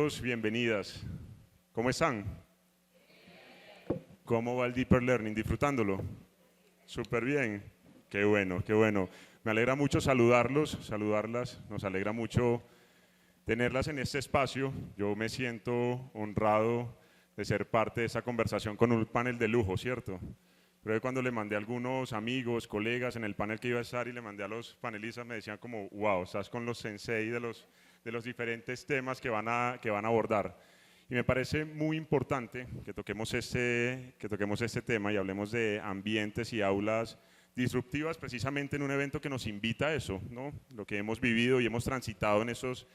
Bienvenidos, bienvenidas. ¿Cómo están? ¿Cómo va el Deeper Learning? ¿Disfrutándolo? Súper bien. Qué bueno, qué bueno. Me alegra mucho saludarlas. Nos alegra mucho tenerlas en este espacio. Yo me siento honrado de ser parte de esta conversación con un panel de lujo, ¿cierto? Pero cuando le mandé a algunos amigos, colegas en el panel que iba a estar y le mandé a los panelistas, me decían como, wow, estás con los sensei de los diferentes temas que van a abordar. Y me parece muy importante que toquemos este tema y hablemos de ambientes y aulas disruptivas precisamente en un evento que nos invita a eso, ¿no? Lo que hemos vivido y hemos transitado en esos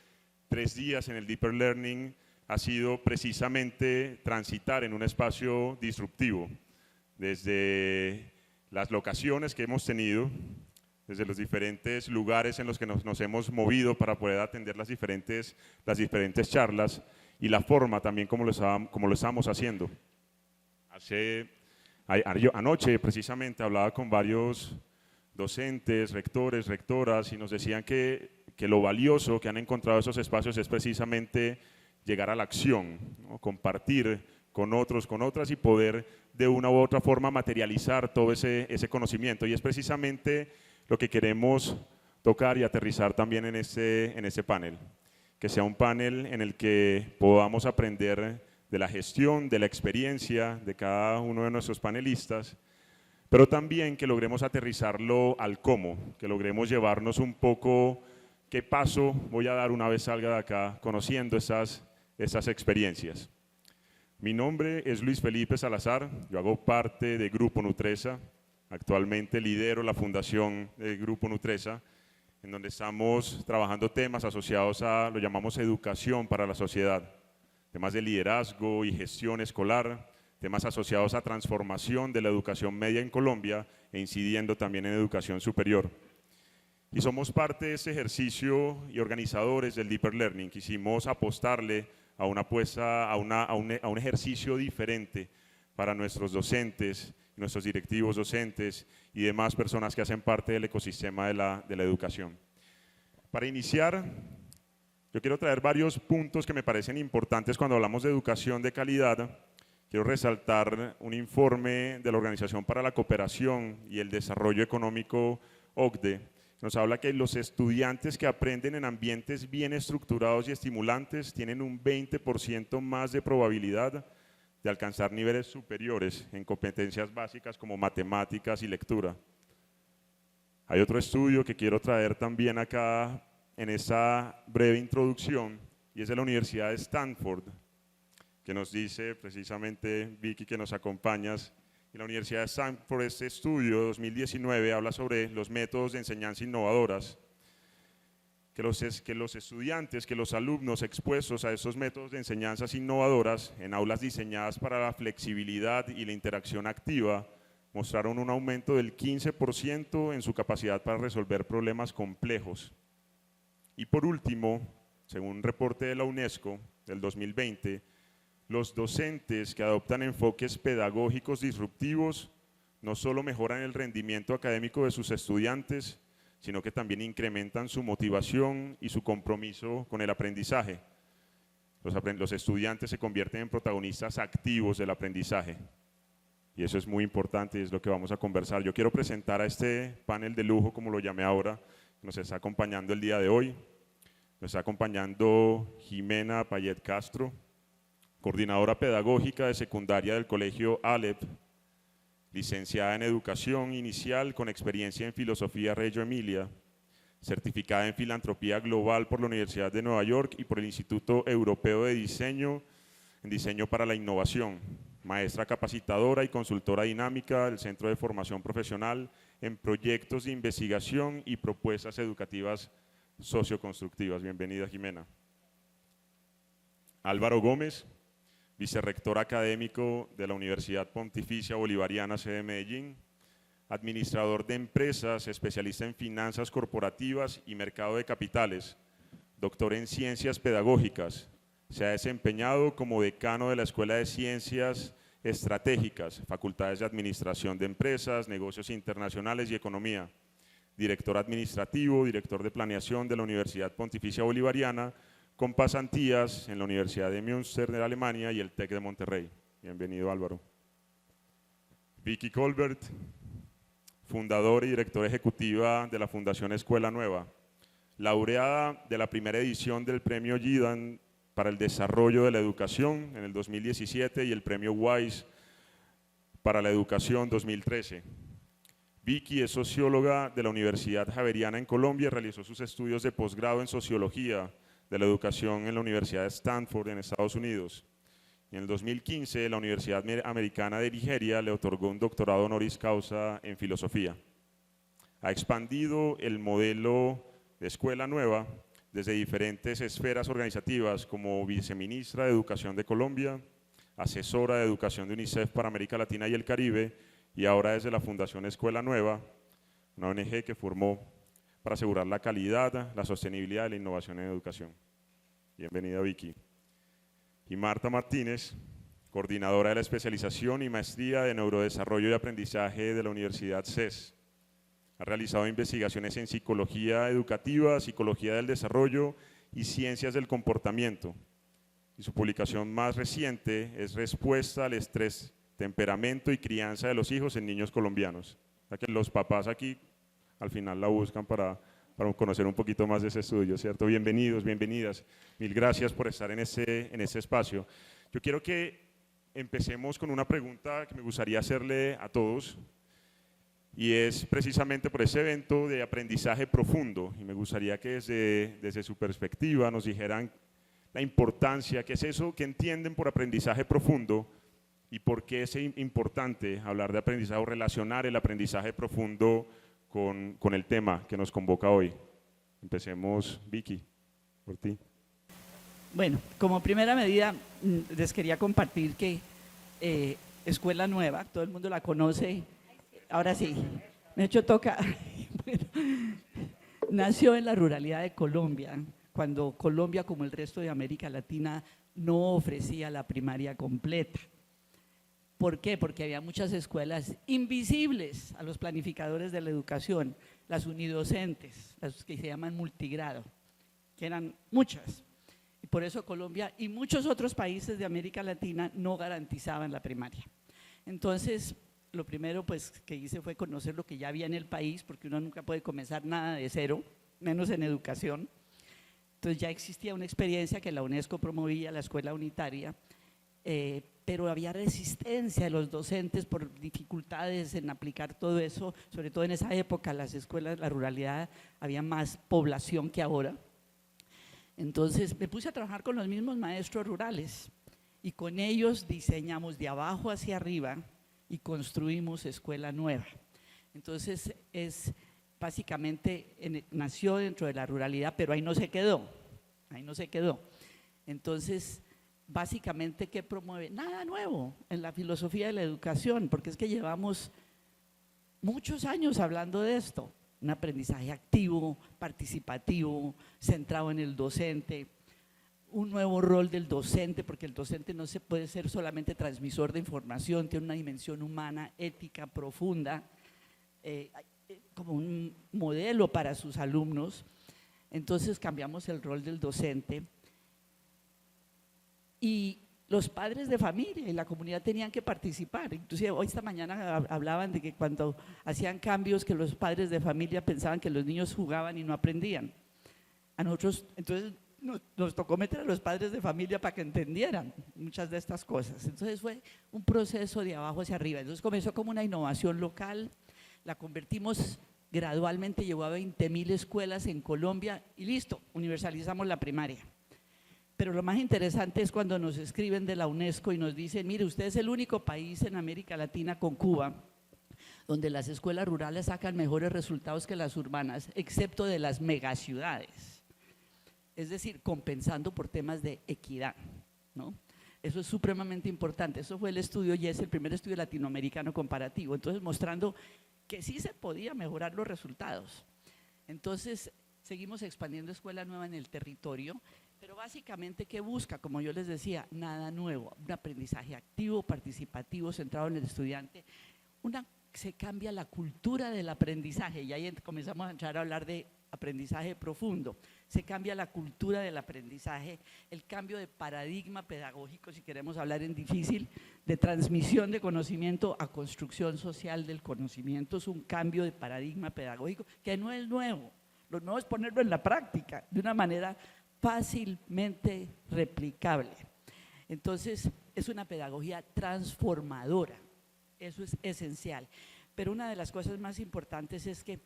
3 días en el Deeper Learning ha sido precisamente transitar en un espacio disruptivo, desde las locaciones que hemos tenido, desde los diferentes lugares en los que nos hemos movido para poder atender las diferentes charlas y la forma también como lo estamos haciendo. Anoche precisamente hablaba con varios docentes, rectores, rectoras y nos decían que lo valioso que han encontrado esos espacios es precisamente llegar a la acción, ¿no? Compartir con otros, con otras y poder de una u otra forma materializar todo ese conocimiento, y es precisamente lo que queremos tocar y aterrizar también en este panel, que sea un panel en el que podamos aprender de la gestión, de la experiencia de cada uno de nuestros panelistas, pero también que logremos aterrizarlo al cómo, que logremos llevarnos un poco qué paso voy a dar una vez salga de acá conociendo esas experiencias. Mi nombre es Luis Felipe Salazar, yo hago parte de Grupo Nutresa, actualmente lidero la fundación del Grupo Nutresa, en donde estamos trabajando temas asociados a, lo llamamos educación para la sociedad, temas de liderazgo y gestión escolar, temas asociados a transformación de la educación media en Colombia e incidiendo también en educación superior. Y somos parte de ese ejercicio y organizadores del Deeper Learning. Quisimos apostarle a una apuesta, a un ejercicio diferente para nuestros docentes, nuestros directivos docentes y demás personas que hacen parte del ecosistema de la educación. Para iniciar, yo quiero traer varios puntos que me parecen importantes cuando hablamos de educación de calidad. Quiero resaltar un informe de la Organización para la Cooperación y el Desarrollo Económico, OCDE, nos habla que los estudiantes que aprenden en ambientes bien estructurados y estimulantes tienen un 20% más de probabilidad de alcanzar niveles superiores en competencias básicas como matemáticas y lectura. Hay otro estudio que quiero traer también acá en esta breve introducción y es de la Universidad de Stanford, que nos dice precisamente, Vicky, que nos acompañas, y la Universidad de Stanford, este estudio 2019 habla sobre los métodos de enseñanza innovadoras, que los estudiantes, que los alumnos expuestos a esos métodos de enseñanzas innovadoras en aulas diseñadas para la flexibilidad y la interacción activa mostraron un aumento del 15% en su capacidad para resolver problemas complejos. Y por último, según un reporte de la UNESCO del 2020, los docentes que adoptan enfoques pedagógicos disruptivos no solo mejoran el rendimiento académico de sus estudiantes, sino que también incrementan su motivación y su compromiso con el aprendizaje. Los estudiantes se convierten en protagonistas activos del aprendizaje. Y eso es muy importante y es lo que vamos a conversar. Yo quiero presentar a este panel de lujo, como lo llamé ahora, que nos está acompañando el día de hoy. Nos está acompañando Jimena Payet Castro, coordinadora pedagógica de secundaria del Colegio Aleph, licenciada en Educación Inicial con experiencia en Filosofía Reggio Emilia, certificada en Filantropía Global por la Universidad de Nueva York y por el Instituto Europeo de Diseño, en Diseño para la Innovación, maestra capacitadora y consultora dinámica del Centro de Formación Profesional en proyectos de investigación y propuestas educativas socioconstructivas. Bienvenida, Jimena. Álvaro Gómez, vicerrector académico de la Universidad Pontificia Bolivariana, sede Medellín, administrador de empresas, especialista en finanzas corporativas y mercado de capitales, doctor en ciencias pedagógicas, se ha desempeñado como decano de la Escuela de Ciencias Estratégicas, Facultades de Administración de Empresas, Negocios Internacionales y Economía, director administrativo, director de planeación de la Universidad Pontificia Bolivariana, con pasantías en la Universidad de Münster de Alemania y el TEC de Monterrey. Bienvenido, Álvaro. Vicky Colbert, fundadora y directora ejecutiva de la Fundación Escuela Nueva, laureada de la primera edición del Premio Yidan para el Desarrollo de la Educación en el 2017 y el Premio Wise para la Educación 2013. Vicky es socióloga de la Universidad Javeriana en Colombia y realizó sus estudios de posgrado en Sociología de la Educación en la Universidad de Stanford en Estados Unidos. En el 2015, la Universidad Americana de Nigeria le otorgó un doctorado honoris causa en Filosofía. Ha expandido el modelo de Escuela Nueva desde diferentes esferas organizativas como viceministra de Educación de Colombia, asesora de Educación de UNICEF para América Latina y el Caribe, y ahora desde la Fundación Escuela Nueva, una ONG que formó para asegurar la calidad, la sostenibilidad y la innovación en educación. Bienvenida, Vicky. Y Marta Martínez, coordinadora de la especialización y maestría de neurodesarrollo y aprendizaje de la Universidad CES. Ha realizado investigaciones en psicología educativa, psicología del desarrollo y ciencias del comportamiento. Y su publicación más reciente es Respuesta al estrés, temperamento y crianza de los hijos en niños colombianos. O sea que los papás aquí al final la buscan para conocer un poquito más de ese estudio, ¿cierto? Bienvenidos, bienvenidas. Mil gracias por estar en este espacio. Yo quiero que empecemos con una pregunta que me gustaría hacerle a todos, y es precisamente por ese evento de aprendizaje profundo, y me gustaría que desde su perspectiva nos dijeran la importancia, qué es eso que entienden por aprendizaje profundo y por qué es importante hablar de aprendizaje o relacionar el aprendizaje profundo con el tema que nos convoca hoy. Empecemos, Vicky, por ti. Bueno, como primera medida les quería compartir que Escuela Nueva, todo el mundo la conoce. Ahora sí, de hecho toca, bueno, nació en la ruralidad de Colombia, cuando Colombia, como el resto de América Latina, no ofrecía la primaria completa. ¿Por qué? Porque había muchas escuelas invisibles a los planificadores de la educación, las unidocentes, las que se llaman multigrado, que eran muchas. Y por eso Colombia y muchos otros países de América Latina no garantizaban la primaria. Entonces, lo primero pues que hice fue conocer lo que ya había en el país, porque uno nunca puede comenzar nada de cero, menos en educación. Entonces ya existía una experiencia que la UNESCO promovía, la escuela unitaria, pero había resistencia de los docentes por dificultades en aplicar todo eso, sobre todo en esa época las escuelas, la ruralidad, había más población que ahora. Entonces me puse a trabajar con los mismos maestros rurales y con ellos diseñamos de abajo hacia arriba y construimos Escuela Nueva. Entonces básicamente nació dentro de la ruralidad, pero ahí no se quedó, Entonces, básicamente, ¿qué promueve? Nada nuevo en la filosofía de la educación, porque es que llevamos muchos años hablando de esto, un aprendizaje activo, participativo, centrado en el docente, un nuevo rol del docente, porque el docente no se puede ser solamente transmisor de información, tiene una dimensión humana, ética, profunda, como un modelo para sus alumnos. Entonces cambiamos el rol del docente y los padres de familia y la comunidad tenían que participar. Inclusive hoy esta mañana hablaban de que cuando hacían cambios que los padres de familia pensaban que los niños jugaban y no aprendían. A nosotros, entonces nos tocó meter a los padres de familia para que entendieran muchas de estas cosas. Entonces fue un proceso de abajo hacia arriba. Entonces comenzó como una innovación local, la convertimos gradualmente, llegó a 20.000 escuelas en Colombia y listo, universalizamos la primaria. Pero lo más interesante es cuando nos escriben de la UNESCO y nos dicen, mire, usted es el único país en América Latina con Cuba donde las escuelas rurales sacan mejores resultados que las urbanas, excepto de las megaciudades. Es decir, compensando por temas de equidad, ¿no? Eso es supremamente importante. Eso fue el estudio y es el primer estudio latinoamericano comparativo. Entonces, mostrando que sí se podía mejorar los resultados. Entonces, seguimos expandiendo Escuela Nueva en el territorio, pero básicamente, ¿qué busca? Como yo les decía, nada nuevo, un aprendizaje activo, participativo, centrado en el estudiante. Se cambia la cultura del aprendizaje y ahí comenzamos a entrar a hablar de aprendizaje profundo. Se cambia la cultura del aprendizaje, el cambio de paradigma pedagógico, si queremos hablar en difícil, de transmisión de conocimiento a construcción social del conocimiento. Es un cambio de paradigma pedagógico que no es nuevo. Lo nuevo es ponerlo en la práctica de una manera fácilmente replicable. Entonces, es una pedagogía transformadora, eso es esencial. Pero una de las cosas más importantes es que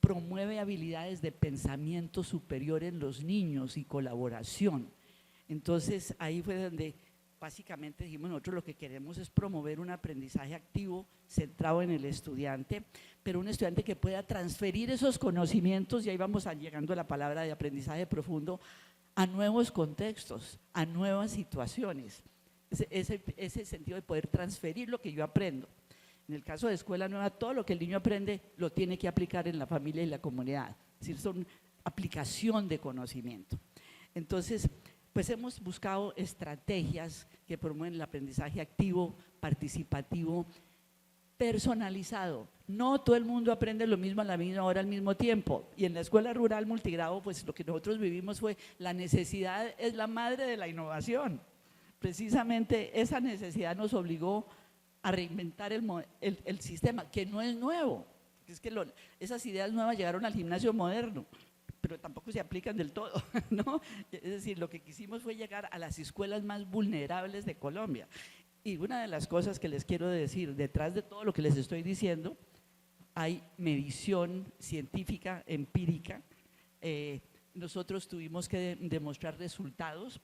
promueve habilidades de pensamiento superior en los niños y colaboración. Entonces, ahí fue donde básicamente dijimos, nosotros lo que queremos es promover un aprendizaje activo centrado en el estudiante, pero un estudiante que pueda transferir esos conocimientos, y ahí vamos llegando a la palabra de aprendizaje profundo, a nuevos contextos, a nuevas situaciones. Ese sentido de poder transferir lo que yo aprendo. En el caso de Escuela Nueva, todo lo que el niño aprende lo tiene que aplicar en la familia y la comunidad. Es decir, son aplicación de conocimiento. Entonces, pues hemos buscado estrategias que promueven el aprendizaje activo, participativo, personalizado. No todo el mundo aprende lo mismo a la misma hora, al mismo tiempo. Y en la escuela rural multigrado, pues lo que nosotros vivimos fue la necesidad es la madre de la innovación. Precisamente esa necesidad nos obligó a reinventar el sistema, que no es nuevo. Es que esas ideas nuevas llegaron al gimnasio moderno, pero tampoco se aplican del todo, ¿no? Es decir, lo que quisimos fue llegar a las escuelas más vulnerables de Colombia. Y una de las cosas que les quiero decir, detrás de todo lo que les estoy diciendo, hay medición científica, empírica. Nosotros tuvimos que demostrar resultados.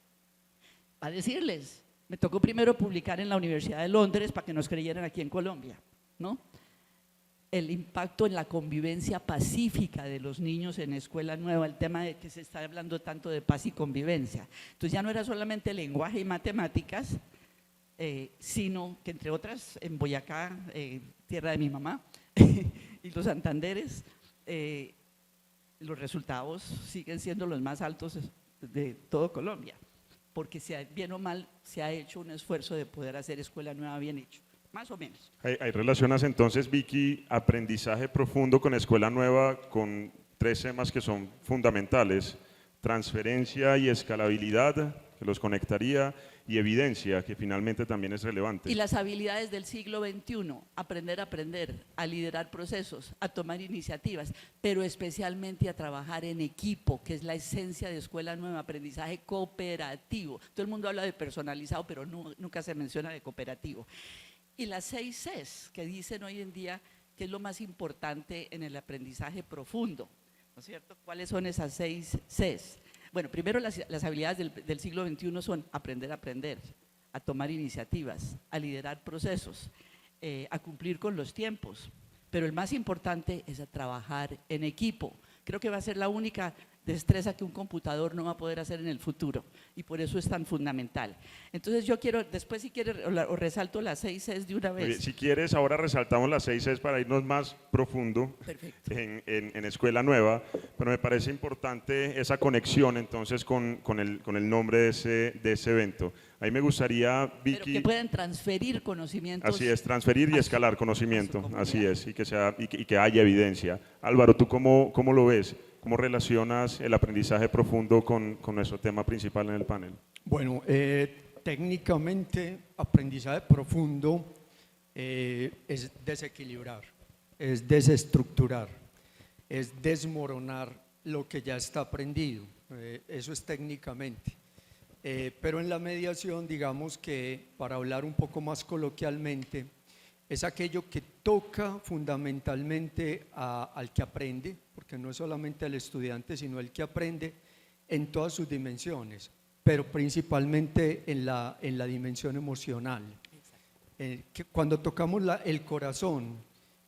A decirles, me tocó primero publicar en la Universidad de Londres para que nos creyeran aquí en Colombia, ¿no? El impacto en la convivencia pacífica de los niños en Escuela Nueva, el tema de que se está hablando tanto de paz y convivencia. Entonces ya no era solamente lenguaje y matemáticas, sino que entre otras en Boyacá, tierra de mi mamá, y los Santanderes, los resultados siguen siendo los más altos de todo Colombia, porque bien o mal se ha hecho un esfuerzo de poder hacer Escuela Nueva bien hecho, más o menos. Hay relacionas entonces, Vicky, aprendizaje profundo con Escuela Nueva con 3 temas que son fundamentales: transferencia y escalabilidad, que los conectaría, y evidencia, que finalmente también es relevante. Y las habilidades del siglo XXI, aprender a aprender, a liderar procesos, a tomar iniciativas, pero especialmente a trabajar en equipo, que es la esencia de Escuela Nueva, aprendizaje cooperativo. Todo el mundo habla de personalizado, pero nunca se menciona de cooperativo. Y las 6 Cs que dicen hoy en día que es lo más importante en el aprendizaje profundo, ¿no es cierto? ¿Cuáles son esas 6 Cs? Bueno, primero las habilidades del siglo XXI son aprender a aprender, a tomar iniciativas, a liderar procesos, a cumplir con los tiempos, pero el más importante es a trabajar en equipo. Creo que va a ser la única destreza que un computador no va a poder hacer en el futuro, y por eso es tan fundamental. Entonces yo quiero, después si quieres, o resalto las 6 Cs de una vez. Si quieres, ahora resaltamos las 6 Cs para irnos más profundo en Escuela Nueva, pero me parece importante esa conexión entonces con el nombre de ese evento. Ahí me gustaría, Vicky… Pero que puedan transferir conocimientos. Así es, transferir y escalar conocimiento, así es, y que haya evidencia. Álvaro, ¿tú cómo lo ves? ¿Cómo relacionas el aprendizaje profundo con nuestro tema principal en el panel? Bueno, técnicamente aprendizaje profundo es desequilibrar, es desestructurar, es desmoronar lo que ya está aprendido, eso es técnicamente. Pero en la mediación, digamos que para hablar un poco más coloquialmente, es aquello que toca fundamentalmente al que aprende, porque no es solamente al estudiante, sino el que aprende en todas sus dimensiones, pero principalmente en la dimensión emocional. Cuando tocamos el corazón,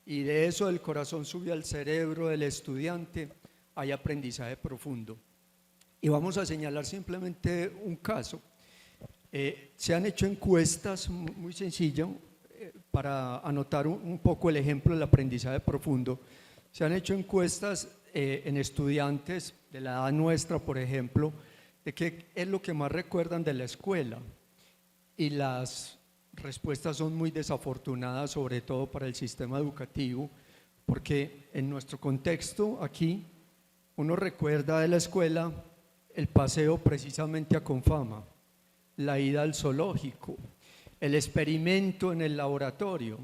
y de eso el corazón sube al cerebro del estudiante, hay aprendizaje profundo. Y vamos a señalar simplemente un caso. Se han hecho encuestas muy sencillas, para anotar un poco el ejemplo del aprendizaje profundo. Se han hecho encuestas en estudiantes de la edad nuestra, por ejemplo, de qué es lo que más recuerdan de la escuela, y las respuestas son muy desafortunadas, sobre todo para el sistema educativo, porque en nuestro contexto aquí Uno recuerda de la escuela el paseo precisamente a Confama, la ida al zoológico, el experimento en el laboratorio,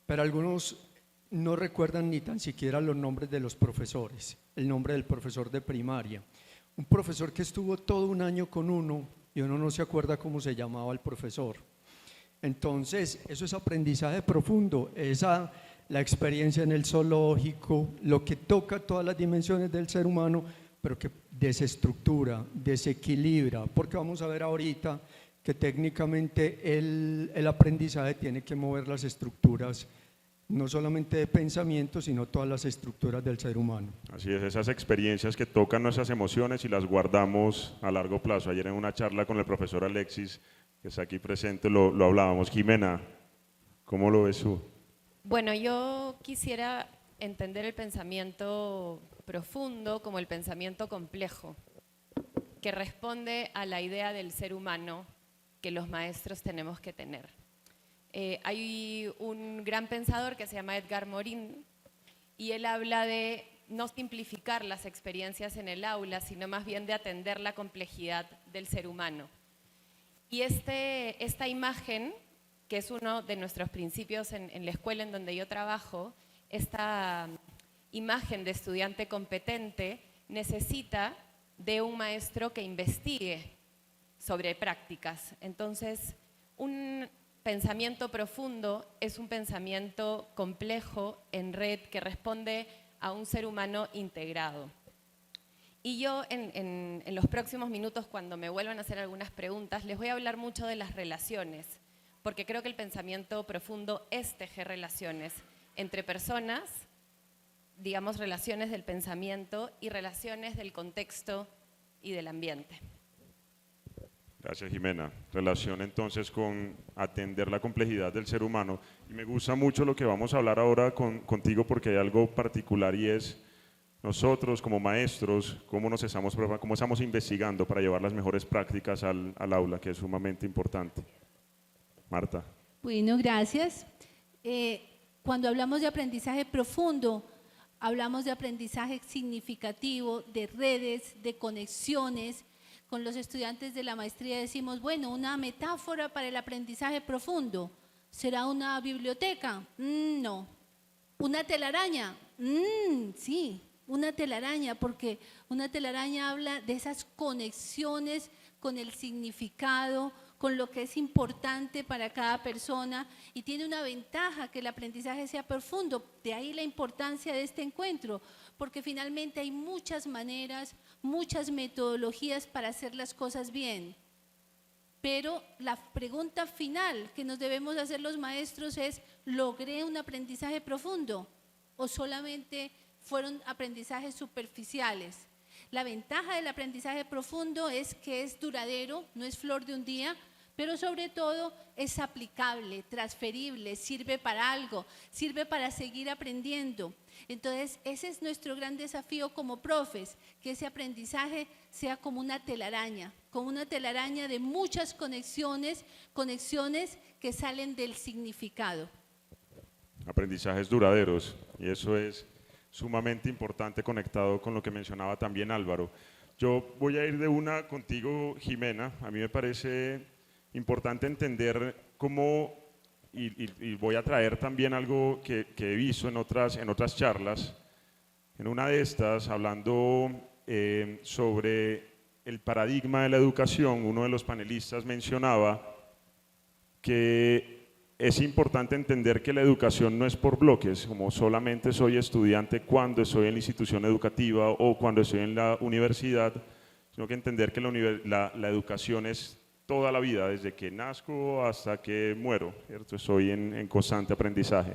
pero algunos no recuerdan ni tan siquiera los nombres de los profesores, el nombre del profesor de primaria. Un profesor que estuvo todo un año con uno y uno no se acuerda cómo se llamaba el profesor. Entonces, eso es aprendizaje profundo, la experiencia en el zoológico, lo que toca todas las dimensiones del ser humano, pero que desestructura, desequilibra, porque vamos a ver ahorita que técnicamente el aprendizaje tiene que mover las estructuras, no solamente de pensamiento, sino todas las estructuras del ser humano. Así es, esas experiencias que tocan nuestras emociones y las guardamos a largo plazo. Ayer en una charla con el profesor Alexis, que está aquí presente, lo hablábamos. Jimena, ¿cómo lo ves tú? Bueno, yo quisiera entender el pensamiento profundo como el pensamiento complejo, que responde a la idea del ser humano que los maestros tenemos que tener. Hay un gran pensador que se llama Edgar Morin y él habla de no simplificar las experiencias en el aula, sino más bien de atender la complejidad del ser humano. Y esta imagen, que es uno de nuestros principios en la escuela en donde yo trabajo, esta imagen de estudiante competente necesita de un maestro que investigue sobre prácticas. Entonces, un pensamiento profundo es un pensamiento complejo en red que responde a un ser humano integrado. Y yo en los próximos minutos, cuando me vuelvan a hacer algunas preguntas, les voy a hablar mucho de las relaciones, porque creo que el pensamiento profundo es tejer relaciones entre personas, digamos relaciones del pensamiento y relaciones del contexto y del ambiente. Gracias, Jimena. Relación entonces con atender la complejidad del ser humano. Y me gusta mucho lo que vamos a hablar ahora contigo, porque hay algo particular y es nosotros como maestros, cómo estamos investigando para llevar las mejores prácticas al aula, que es sumamente importante. Marta. Bueno, gracias. Cuando hablamos de aprendizaje profundo, hablamos de aprendizaje significativo, de redes, de conexiones. Con los estudiantes de la maestría decimos, bueno, una metáfora para el aprendizaje profundo, ¿será una biblioteca? No. ¿Una telaraña? Sí, una telaraña, porque una telaraña habla de esas conexiones con el significado, con lo que es importante para cada persona y tiene una ventaja que el aprendizaje sea profundo. De ahí la importancia de este encuentro, porque finalmente hay muchas maneras, muchas metodologías para hacer las cosas bien. Pero la pregunta final que nos debemos hacer los maestros es, ¿logré un aprendizaje profundo o solamente fueron aprendizajes superficiales? La ventaja del aprendizaje profundo es que es duradero, no es flor de un día, pero sobre todo es aplicable, transferible, sirve para algo, sirve para seguir aprendiendo. Entonces, ese es nuestro gran desafío como profes, que ese aprendizaje sea como una telaraña de muchas conexiones que salen del significado. Aprendizajes duraderos, y eso es sumamente importante, conectado con lo que mencionaba también Álvaro. Yo voy a ir de una contigo, Jimena. A mí me parece importante entender cómo, y voy a traer también algo que he visto en otras charlas. En una de estas, hablando sobre el paradigma de la educación, uno de los panelistas mencionaba que es importante entender que la educación no es por bloques, como solamente soy estudiante cuando estoy en la institución educativa o cuando estoy en la universidad, sino que entender que la educación es toda la vida, desde que nazco hasta que muero, ¿cierto? Estoy en constante aprendizaje.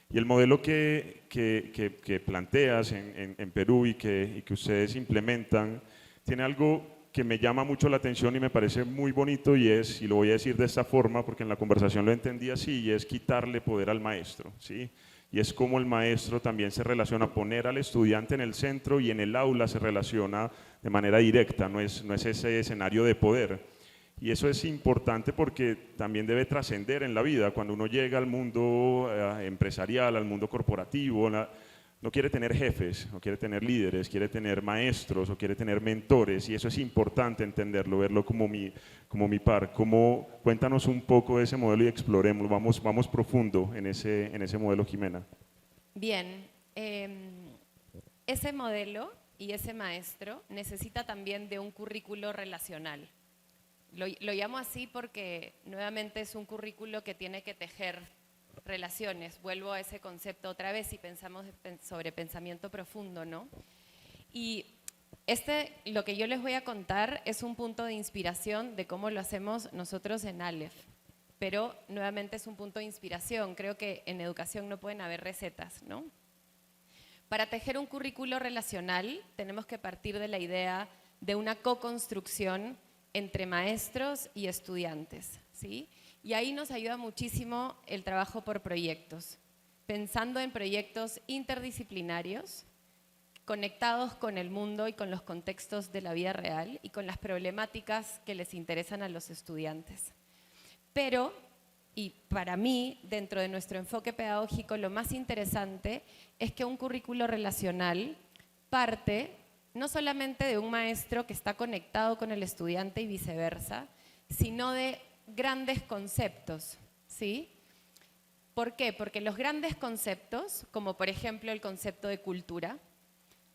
Y el modelo que planteas en Perú y que ustedes implementan tiene algo que me llama mucho la atención y me parece muy bonito, y lo voy a decir de esta forma porque en la conversación lo entendí así, y es quitarle poder al maestro, ¿sí? Y es como el maestro también se relaciona, poner al estudiante en el centro, y en el aula se relaciona de manera directa, no es ese escenario de poder. Y eso es importante porque también debe trascender en la vida. Cuando uno llega al mundo empresarial, al mundo corporativo, no quiere tener jefes, no quiere tener líderes, quiere tener maestros o quiere tener mentores, y eso es importante entenderlo, verlo como mi par. Cuéntanos un poco de ese modelo y exploremos, vamos profundo en ese modelo, Jimena. Bien, ese modelo y ese maestro necesita también de un currículo relacional. Lo llamo así porque nuevamente es un currículo que tiene que tejer relaciones. Vuelvo a ese concepto otra vez y pensamos sobre pensamiento profundo, ¿no? Y lo que yo les voy a contar es un punto de inspiración de cómo lo hacemos nosotros en Aleph. Pero nuevamente es un punto de inspiración. Creo que en educación no pueden haber recetas, ¿no? Para tejer un currículo relacional tenemos que partir de la idea de una co-construcción entre maestros y estudiantes, ¿sí? Y ahí nos ayuda muchísimo el trabajo por proyectos, pensando en proyectos interdisciplinarios, conectados con el mundo y con los contextos de la vida real y con las problemáticas que les interesan a los estudiantes. Pero, y para mí, dentro de nuestro enfoque pedagógico, lo más interesante es que un currículo relacional parte no solamente de un maestro que está conectado con el estudiante y viceversa, sino de grandes conceptos, ¿sí? ¿Por qué? Porque los grandes conceptos, como por ejemplo el concepto de cultura,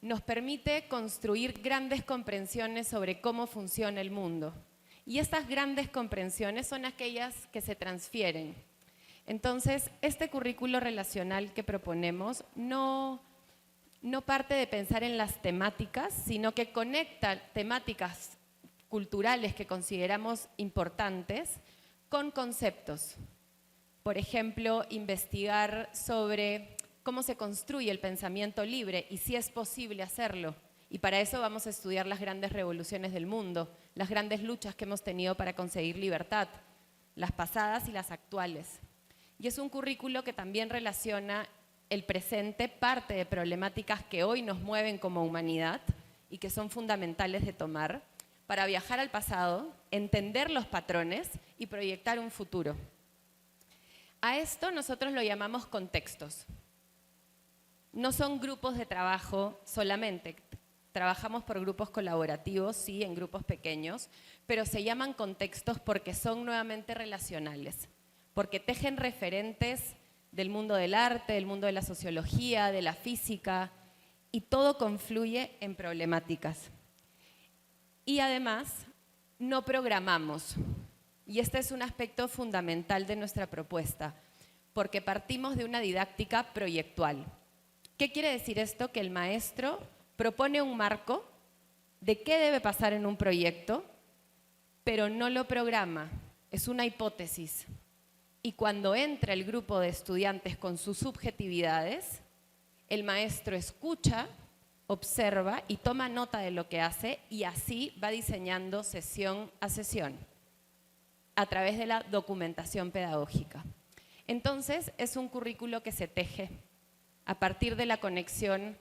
nos permite construir grandes comprensiones sobre cómo funciona el mundo. Y estas grandes comprensiones son aquellas que se transfieren. Entonces, este currículo relacional que proponemos no parte de pensar en las temáticas, sino que conecta temáticas culturales que consideramos importantes con conceptos. Por ejemplo, investigar sobre cómo se construye el pensamiento libre y si es posible hacerlo. Y para eso vamos a estudiar las grandes revoluciones del mundo, las grandes luchas que hemos tenido para conseguir libertad, las pasadas y las actuales. Y es un currículo que también relaciona el presente, parte de problemáticas que hoy nos mueven como humanidad y que son fundamentales de tomar, para viajar al pasado, entender los patrones y proyectar un futuro. A esto nosotros lo llamamos contextos. No son grupos de trabajo solamente, trabajamos por grupos colaborativos, sí, en grupos pequeños, pero se llaman contextos porque son nuevamente relacionales, porque tejen referentes del mundo del arte, del mundo de la sociología, de la física, y todo confluye en problemáticas. Y además, no programamos. Y este es un aspecto fundamental de nuestra propuesta, porque partimos de una didáctica proyectual. ¿Qué quiere decir esto? Que el maestro propone un marco de qué debe pasar en un proyecto, pero no lo programa, es una hipótesis. Y cuando entra el grupo de estudiantes con sus subjetividades, el maestro escucha, observa y toma nota de lo que hace y así va diseñando sesión a sesión a través de la documentación pedagógica. Entonces, es un currículo que se teje a partir de la conexión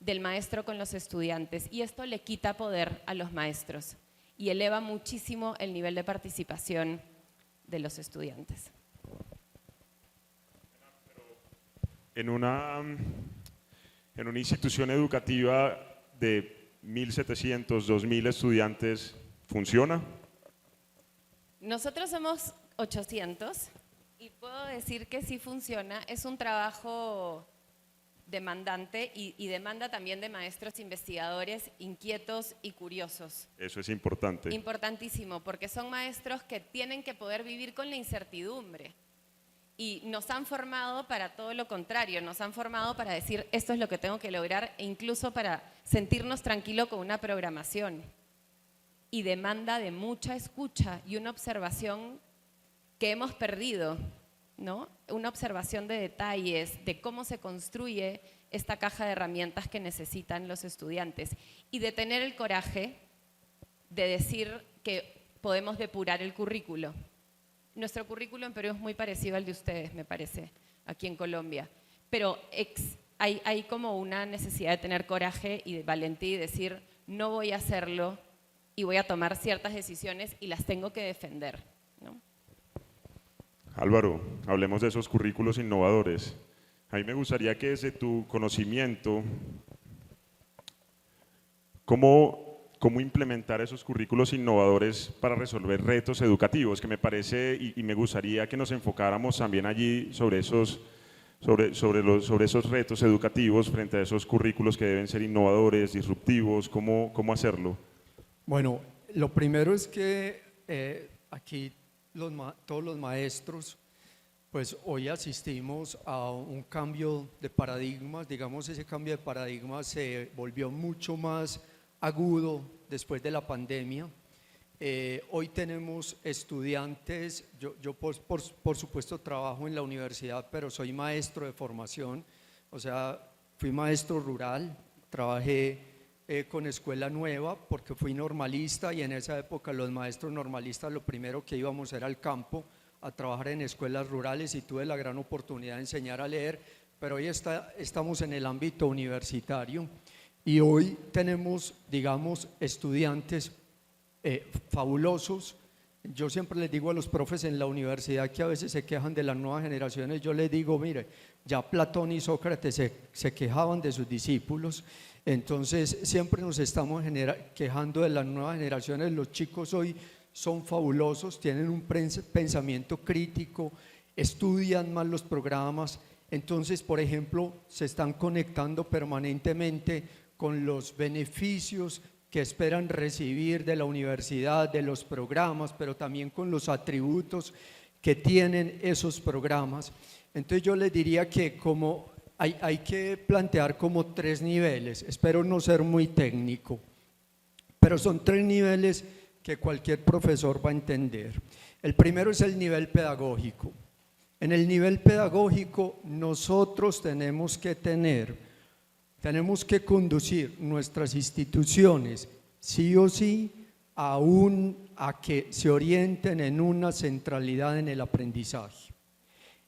del maestro con los estudiantes y esto le quita poder a los maestros y eleva muchísimo el nivel de participación de los estudiantes. En una institución educativa de 1.700, 2.000 estudiantes, ¿funciona? Nosotros somos 800 y puedo decir que sí funciona. Es un trabajo demandante y demanda también de maestros investigadores inquietos y curiosos. Eso es importante. Importantísimo, porque son maestros que tienen que poder vivir con la incertidumbre. Y nos han formado para todo lo contrario, nos han formado para decir esto es lo que tengo que lograr e incluso para sentirnos tranquilos con una programación. Y demanda de mucha escucha y una observación que hemos perdido, ¿no? Una observación de detalles, de cómo se construye esta caja de herramientas que necesitan los estudiantes y de tener el coraje de decir que podemos depurar el currículo. Nuestro currículo en Perú es muy parecido al de ustedes, me parece, aquí en Colombia. Pero hay como una necesidad de tener coraje y de valentía y decir, no voy a hacerlo y voy a tomar ciertas decisiones y las tengo que defender, ¿no? Álvaro, hablemos de esos currículos innovadores. A mí me gustaría que desde tu conocimiento, ¿cómo implementar esos currículos innovadores para resolver retos educativos? Que me parece, y me gustaría que nos enfocáramos también allí sobre esos retos educativos frente a esos currículos que deben ser innovadores, disruptivos, ¿cómo hacerlo? Bueno, lo primero es que aquí todos los maestros, pues hoy asistimos a un cambio de paradigmas, digamos ese cambio de paradigmas se volvió mucho más agudo después de la pandemia. Hoy tenemos estudiantes, yo por supuesto trabajo en la universidad, pero soy maestro de formación, o sea, fui maestro rural, trabajé con Escuela Nueva porque fui normalista y en esa época los maestros normalistas lo primero que íbamos era al campo a trabajar en escuelas rurales y tuve la gran oportunidad de enseñar a leer, pero hoy estamos en el ámbito universitario y hoy tenemos, digamos, estudiantes fabulosos. Yo siempre les digo a los profes en la universidad que a veces se quejan de las nuevas generaciones, yo les digo, mire, ya Platón y Sócrates se quejaban de sus discípulos, entonces siempre nos estamos quejando de las nuevas generaciones. Los chicos hoy son fabulosos, tienen un pensamiento crítico, estudian más los programas, entonces por ejemplo se están conectando permanentemente con los beneficios que esperan recibir de la universidad, de los programas, pero también con los atributos que tienen esos programas. Entonces yo les diría que como hay que plantear como 3 niveles, espero no ser muy técnico, pero son 3 niveles que cualquier profesor va a entender. El primero es el nivel pedagógico. En el nivel pedagógico nosotros tenemos que conducir nuestras instituciones sí o sí a que se orienten en una centralidad en el aprendizaje.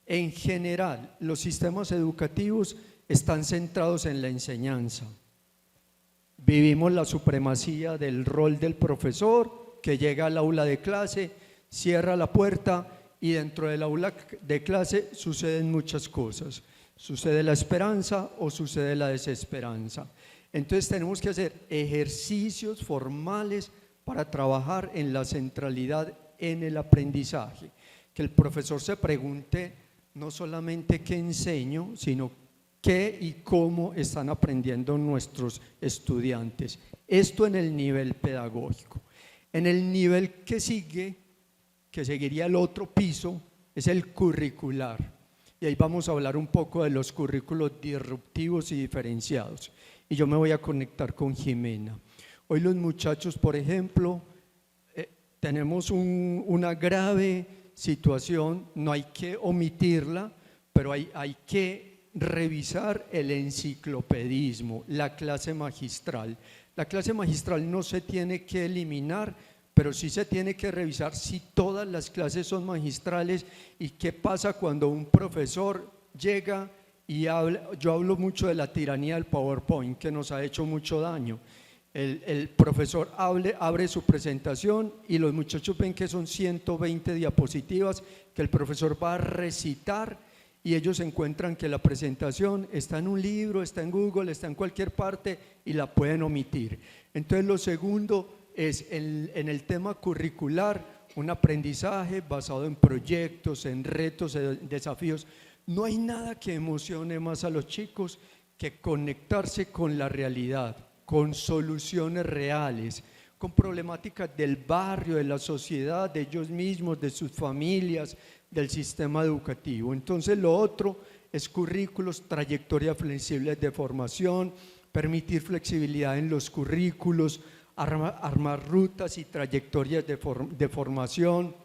En general, los sistemas educativos están centrados en la enseñanza. Vivimos la supremacía del rol del profesor que llega al aula de clase, cierra la puerta y dentro del aula de clase suceden muchas cosas. Sucede la esperanza o sucede la desesperanza. Entonces tenemos que hacer ejercicios formales para trabajar en la centralidad en el aprendizaje. Que el profesor se pregunte no solamente qué enseño, sino qué y cómo están aprendiendo nuestros estudiantes. Esto en el nivel pedagógico. En el nivel que sigue, que seguiría el otro piso, es el curricular. Y ahí vamos a hablar un poco de los currículos disruptivos y diferenciados. Y yo me voy a conectar con Jimena. Hoy los muchachos, por ejemplo, tenemos una grave situación, no hay que omitirla, pero hay que revisar el enciclopedismo, la clase magistral. La clase magistral no se tiene que eliminar, pero sí se tiene que revisar si todas las clases son magistrales y qué pasa cuando un profesor llega y habla. Yo hablo mucho de la tiranía del PowerPoint que nos ha hecho mucho daño. El profesor abre su presentación y los muchachos ven que son 120 diapositivas que el profesor va a recitar y ellos encuentran que la presentación está en un libro, está en Google, está en cualquier parte y la pueden omitir. Entonces lo segundo es en el tema curricular, un aprendizaje basado en proyectos, en retos, en desafíos. No hay nada que emocione más a los chicos que conectarse con la realidad, con soluciones reales, con problemáticas del barrio, de la sociedad, de ellos mismos, de sus familias, del sistema educativo. Entonces lo otro es currículos, trayectorias flexibles de formación, permitir flexibilidad en los currículos, armar rutas y trayectorias de formación,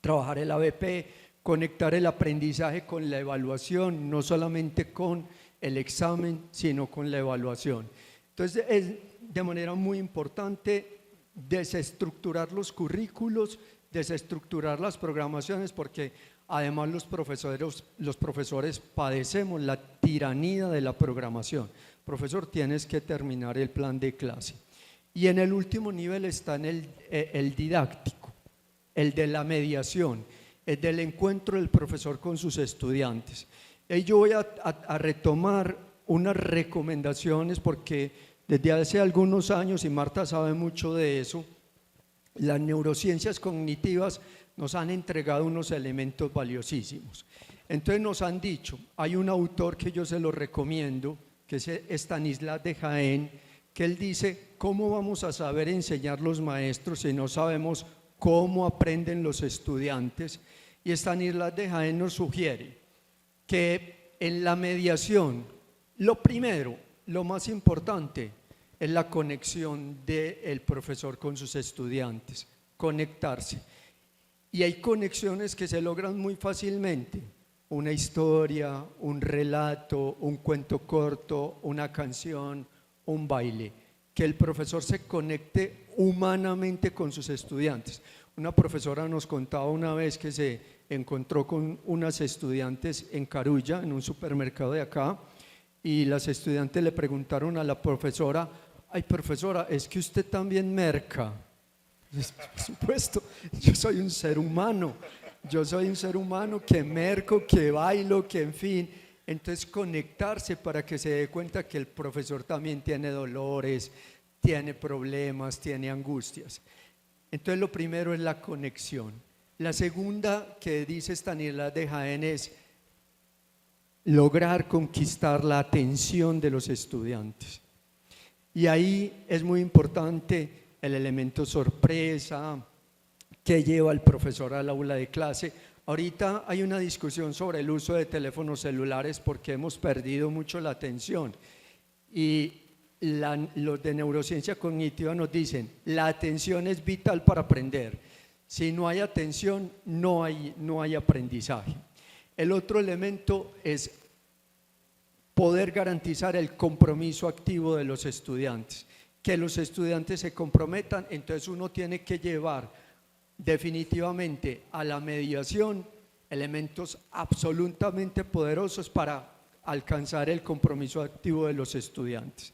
trabajar el ABP, conectar el aprendizaje con la evaluación, no solamente con el examen, sino con la evaluación. Entonces es de manera muy importante desestructurar los currículos, desestructurar las programaciones, porque además los profesores padecemos la tiranía de la programación. Profesor, tienes que terminar el plan de clase. Y en el último nivel está el didáctico, el de la mediación, el del encuentro del profesor con sus estudiantes. Y ahí yo voy a retomar unas recomendaciones porque desde hace algunos años, y Marta sabe mucho de eso, las neurociencias cognitivas nos han entregado unos elementos valiosísimos. Entonces nos han dicho, hay un autor que yo se lo recomiendo, que es Stanislas de Jaén, que él dice, ¿cómo vamos a saber enseñar los maestros si no sabemos cómo aprenden los estudiantes? Y Stanislas de Jaén nos sugiere que en la mediación, lo primero, lo más importante, es la conexión del profesor con sus estudiantes, conectarse. Y hay conexiones que se logran muy fácilmente, una historia, un relato, un cuento corto, una canción, un baile, que el profesor se conecte humanamente con sus estudiantes. Una profesora nos contaba una vez que se encontró con unas estudiantes en Carulla, en un supermercado de acá, y las estudiantes le preguntaron a la profesora, ay profesora, ¿es que usted también merca? Por supuesto, yo soy un ser humano que merco, que bailo, que en fin. Entonces conectarse para que se dé cuenta que el profesor también tiene dolores, tiene problemas, tiene angustias. Entonces lo primero es la conexión. La segunda que dice Stanislas de Jaén es lograr conquistar la atención de los estudiantes. Y ahí es muy importante el elemento sorpresa que lleva el profesor al aula de clase. Ahorita hay una discusión sobre el uso de teléfonos celulares porque hemos perdido mucho la atención y los de neurociencia cognitiva nos dicen la atención es vital para aprender. Si no hay atención, no hay aprendizaje. El otro elemento es poder garantizar el compromiso activo de los estudiantes, que los estudiantes se comprometan. Entonces uno tiene que llevar definitivamente a la mediación elementos absolutamente poderosos para alcanzar el compromiso activo de los estudiantes.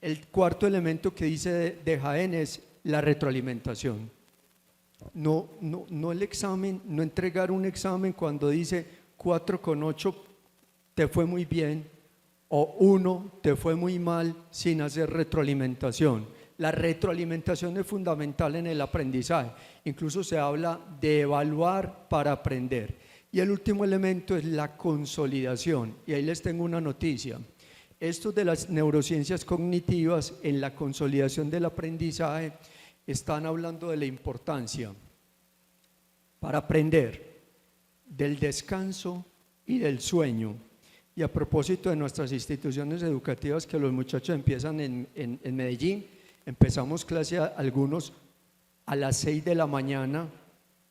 El cuarto elemento que dice de Jaén es la retroalimentación. No el examen, no entregar un examen cuando dice 4,8 te fue muy bien o 1 te fue muy mal sin hacer retroalimentación. La retroalimentación es fundamental en el aprendizaje, incluso se habla de evaluar para aprender. Y el último elemento es la consolidación, y ahí les tengo una noticia. Estos de las neurociencias cognitivas en la consolidación del aprendizaje están hablando de la importancia para aprender del descanso y del sueño. Y a propósito de nuestras instituciones educativas, que los muchachos empiezan en Medellín, empezamos clase algunos a las 6 de la mañana,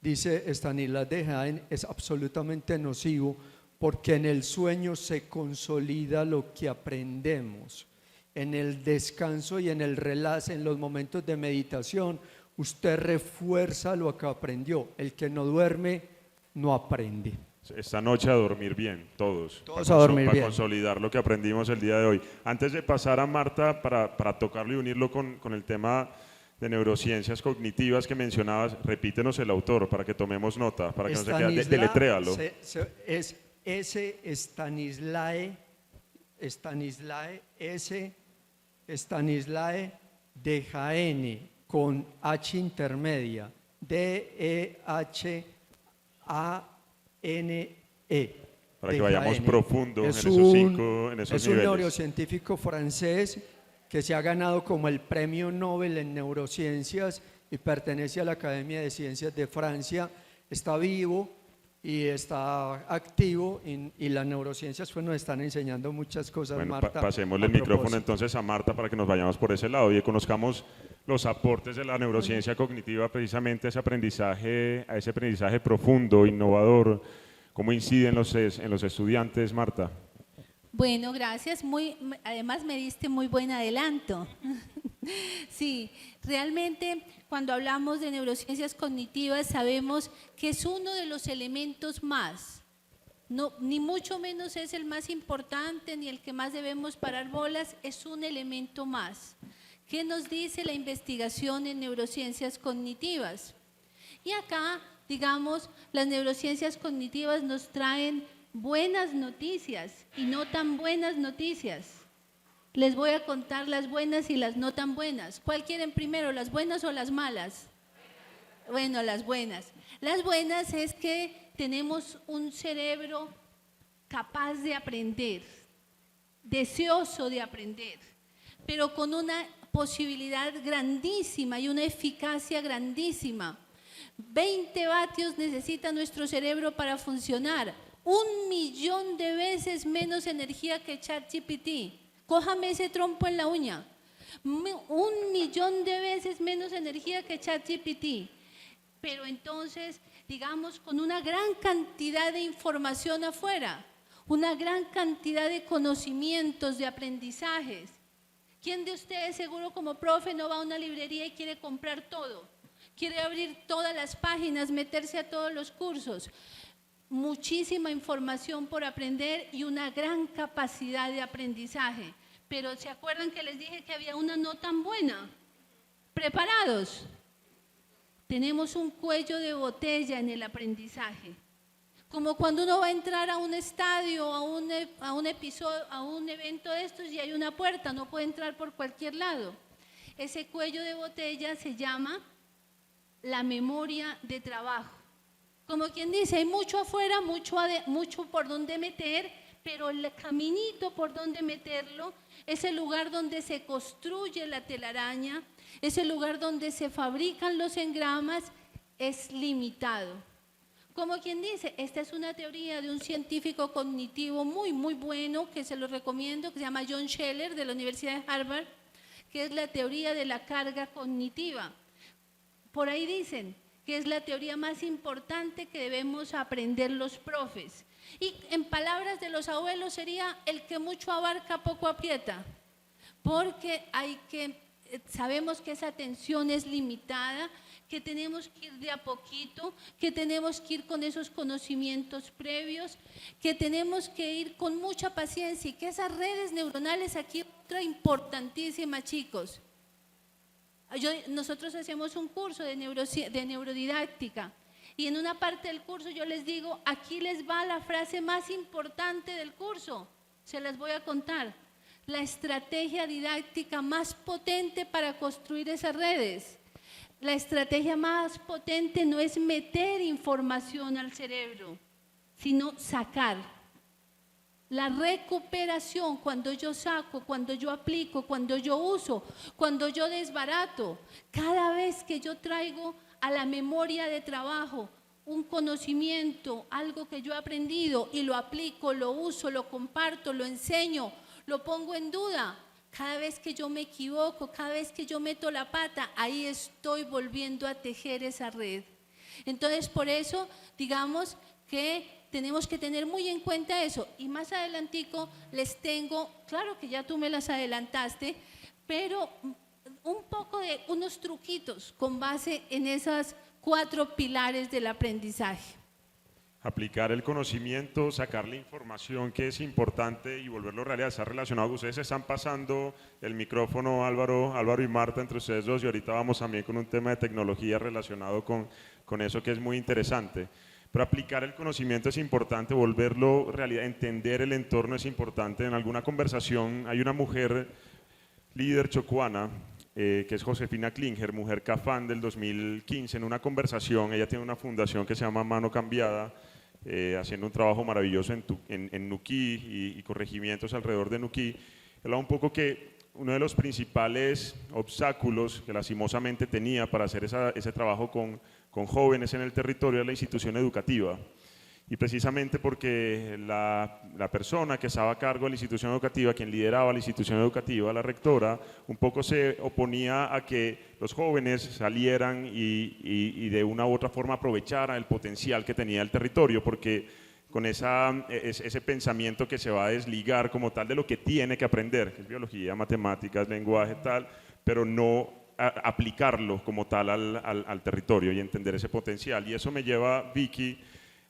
dice Stanislas de Jaén, es absolutamente nocivo porque en el sueño se consolida lo que aprendemos. En el descanso y en el relax, en los momentos de meditación, usted refuerza lo que aprendió. El que no duerme no aprende. Esta noche a dormir bien, todos a dormir bien. Para consolidar lo que aprendimos el día de hoy. Antes de pasar a Marta para tocarlo y unirlo con el tema de neurociencias cognitivas que mencionabas, repítenos el autor para que tomemos nota, para que no se quede, deletréalo. Es S. Stanislae de Jaén, con H intermedia, DEHANE. Para que vayamos profundo en esos niveles. Es un neurocientífico francés que se ha ganado como el premio Nobel en neurociencias y pertenece a la Academia de Ciencias de Francia. Está vivo y está activo y las neurociencias pues nos están enseñando muchas cosas. Bueno, Marta, pasémosle el micrófono entonces a Marta para que nos vayamos por ese lado y conozcamos los aportes de la neurociencia cognitiva precisamente a ese aprendizaje profundo, innovador. ¿Cómo incide en los estudiantes, Marta? Bueno, gracias. Además me diste muy buen adelanto. Sí, realmente cuando hablamos de neurociencias cognitivas sabemos que es uno de los elementos más, ni mucho menos es el más importante ni el que más debemos parar bolas, es un elemento más. ¿Qué nos dice la investigación en neurociencias cognitivas? Y acá, digamos, las neurociencias cognitivas nos traen buenas noticias y no tan buenas noticias. Les voy a contar las buenas y las no tan buenas. ¿Cuál quieren primero, las buenas o las malas? Bueno, las buenas. Las buenas es que tenemos un cerebro capaz de aprender, deseoso de aprender, pero con una posibilidad grandísima y una eficacia grandísima. 20 vatios necesita nuestro cerebro para funcionar, 1.000.000 de veces menos energía que ChatGPT. Cójame ese trompo en la uña. 1.000.000 de veces menos energía que ChatGPT. Pero entonces, digamos, con una gran cantidad de información afuera, una gran cantidad de conocimientos, de aprendizajes. ¿Quién de ustedes seguro como profe no va a una librería y quiere comprar todo? Quiere abrir todas las páginas, meterse a todos los cursos. Muchísima información por aprender y una gran capacidad de aprendizaje. Pero ¿se acuerdan que les dije que había una no tan buena? ¿Preparados? Tenemos un cuello de botella en el aprendizaje. Como cuando uno va a entrar a un estadio, a un episodio, a un evento de estos y hay una puerta, no puede entrar por cualquier lado. Ese cuello de botella se llama la memoria de trabajo. Como quien dice, hay mucho afuera, mucho por donde meter, pero el caminito por donde meterlo es el lugar donde se construye la telaraña, es el lugar donde se fabrican los engramas, es limitado. Como quien dice, esta es una teoría de un científico cognitivo muy, muy bueno, que se lo recomiendo, que se llama John Scheller, de la Universidad de Harvard, que es la teoría de la carga cognitiva. Por ahí dicen que es la teoría más importante que debemos aprender los profes. Y en palabras de los abuelos sería: el que mucho abarca, poco aprieta, porque sabemos que esa atención es limitada, que tenemos que ir de a poquito, que tenemos que ir con esos conocimientos previos, que tenemos que ir con mucha paciencia y que esas redes neuronales, aquí otra importantísima, chicos. Nosotros hacemos un curso de neurodidáctica y en una parte del curso yo les digo, aquí les va la frase más importante del curso, se las voy a contar. La estrategia didáctica más potente para construir esas redes. La estrategia más potente no es meter información al cerebro, sino sacar. La recuperación, cuando yo saco, cuando yo aplico, cuando yo uso, cuando yo desbarato, cada vez que yo traigo a la memoria de trabajo un conocimiento, algo que yo he aprendido y lo aplico, lo uso, lo comparto, lo enseño, lo pongo en duda. Cada vez que yo me equivoco, cada vez que yo meto la pata, ahí estoy volviendo a tejer esa red. Entonces, por eso, digamos que tenemos que tener muy en cuenta eso. Y más adelantico les tengo, claro que ya tú me las adelantaste, pero un poco de unos truquitos con base en esas 4 pilares del aprendizaje. Aplicar el conocimiento, sacar la información que es importante y volverlo realidad, está relacionado. Ustedes están pasando el micrófono, Álvaro y Marta, entre ustedes dos, y ahorita vamos también con un tema de tecnología relacionado con eso que es muy interesante. Pero aplicar el conocimiento es importante, volverlo realidad, entender el entorno es importante. En alguna conversación hay una mujer líder chocuana, que es Josefina Klinger, mujer Cafán del 2015, en una conversación, ella tiene una fundación que se llama Mano Cambiada, haciendo un trabajo maravilloso en Nuquí y corregimientos alrededor de Nuquí. Hablaba un poco que uno de los principales obstáculos que lastimosamente tenía para hacer ese trabajo con jóvenes en el territorio era la institución educativa. Y precisamente porque la persona que estaba a cargo de la institución educativa, quien lideraba la institución educativa, la rectora, un poco se oponía a que los jóvenes salieran y de una u otra forma aprovecharan el potencial que tenía el territorio, porque con ese pensamiento que se va a desligar como tal de lo que tiene que aprender, que es biología, matemáticas, lenguaje, tal, pero no aplicarlo como tal al territorio y entender ese potencial. Y eso me lleva, Vicky,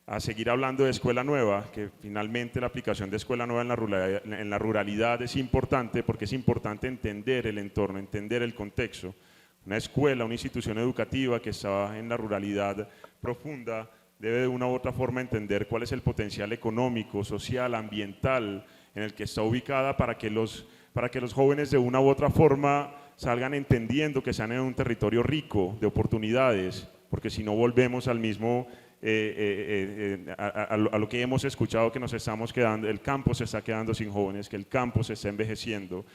a seguir hablando de escuela nueva, que finalmente la aplicación de escuela nueva en la ruralidad es importante porque es importante entender el entorno, entender el contexto. Una escuela, una institución educativa que está en la ruralidad profunda debe de una u otra forma entender cuál es el potencial económico, social, ambiental en el que está ubicada para que los jóvenes de una u otra forma salgan entendiendo que están en un territorio rico de oportunidades, porque si no volvemos al mismo, a lo que hemos escuchado, que nos estamos quedando, el campo se está quedando sin jóvenes, que el campo se está envejeciendo,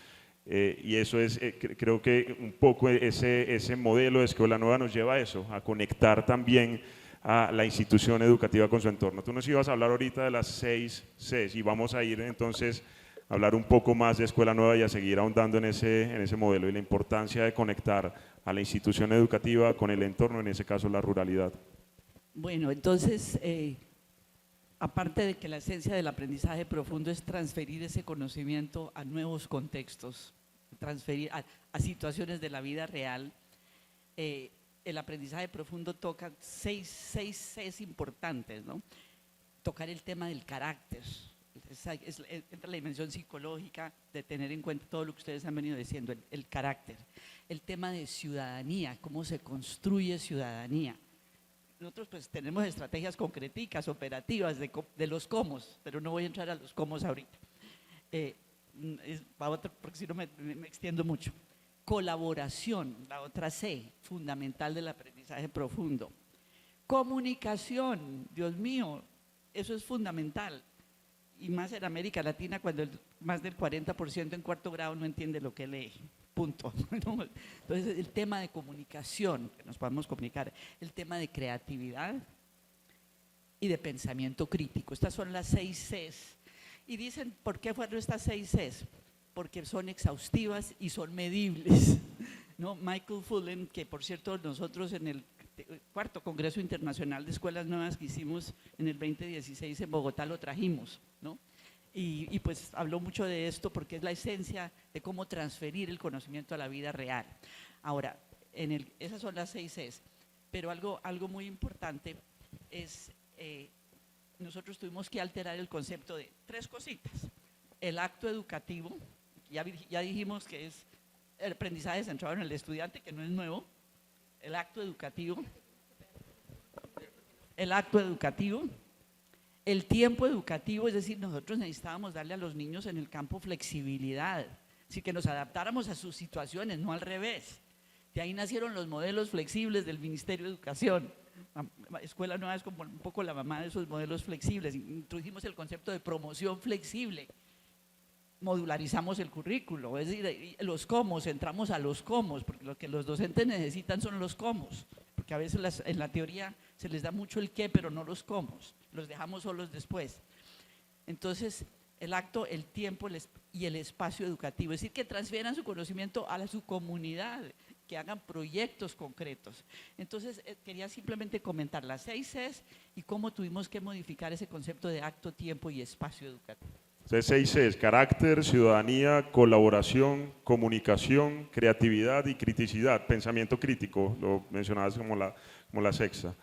y eso es, creo que un poco ese modelo de Escuela Nueva nos lleva a eso, a conectar también a la institución educativa con su entorno. Tú nos ibas a hablar ahorita de las 6 Cs y vamos a ir entonces a hablar un poco más de Escuela Nueva y a seguir ahondando en ese modelo y la importancia de conectar a la institución educativa con el entorno, en ese caso la ruralidad. Bueno, entonces, aparte de que la esencia del aprendizaje profundo es transferir ese conocimiento a nuevos contextos, transferir a situaciones de la vida real, el aprendizaje profundo toca seis Cs importantes, ¿no? Tocar el tema del carácter, entra la dimensión psicológica de tener en cuenta todo lo que ustedes han venido diciendo, el carácter, el tema de ciudadanía, cómo se construye ciudadanía. Nosotros pues tenemos estrategias concreticas, operativas de los cómo, pero no voy a entrar a los cómo ahorita, porque si no me extiendo mucho. Colaboración, la otra C, fundamental del aprendizaje profundo. Comunicación, Dios mío, eso es fundamental. Y más en América Latina, cuando más del 40% en cuarto grado no entiende lo que lee, punto. Entonces, el tema de comunicación, que nos podamos comunicar, el tema de creatividad y de pensamiento crítico. Estas son las 6 Cs. Y dicen, ¿por qué fueron estas 6 Cs? Porque son exhaustivas y son medibles, ¿no? Michael Fullen, que por cierto nosotros en el cuarto Congreso Internacional de Escuelas Nuevas que hicimos en el 2016 en Bogotá lo trajimos, ¿no? Y pues habló mucho de esto porque es la esencia de cómo transferir el conocimiento a la vida real. Ahora, esas son las 6 Cs, pero algo muy importante es, nosotros tuvimos que alterar el concepto de 3 cositas. El acto educativo, ya dijimos que es el aprendizaje centrado en el estudiante, que no es nuevo. El acto educativo, el tiempo educativo, es decir, nosotros necesitábamos darle a los niños en el campo flexibilidad, así que nos adaptáramos a sus situaciones, no al revés. De ahí nacieron los modelos flexibles del Ministerio de Educación. La Escuela Nueva es como un poco la mamá de esos modelos flexibles. Introdujimos el concepto de promoción flexible. Modularizamos el currículo, es decir, los cómo, entramos a los cómo, porque lo que los docentes necesitan son los cómo, porque a veces en la teoría se les da mucho el qué, pero no los cómo, los dejamos solos después. Entonces, el acto, el tiempo y el espacio educativo, es decir, que transfieran su conocimiento a su comunidad, que hagan proyectos concretos. Entonces, quería simplemente comentar las 6 Cs y cómo tuvimos que modificar ese concepto de acto, tiempo y espacio educativo. Entonces, 6 Cs: carácter, ciudadanía, colaboración, comunicación, creatividad y criticidad, pensamiento crítico, lo mencionabas como la sexta.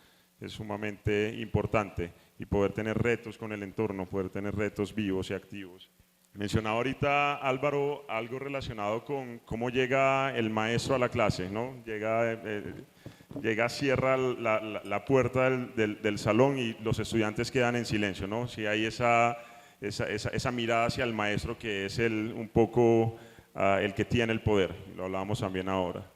Es sumamente importante y poder tener retos con el entorno, poder tener retos vivos y activos. Mencionaba ahorita Álvaro algo relacionado con cómo llega el maestro a la clase, ¿no? Llega, cierra la puerta del salón y los estudiantes quedan en silencio, ¿no? Si hay esa mirada hacia el maestro que es un poco el que tiene el poder, lo hablábamos también ahora.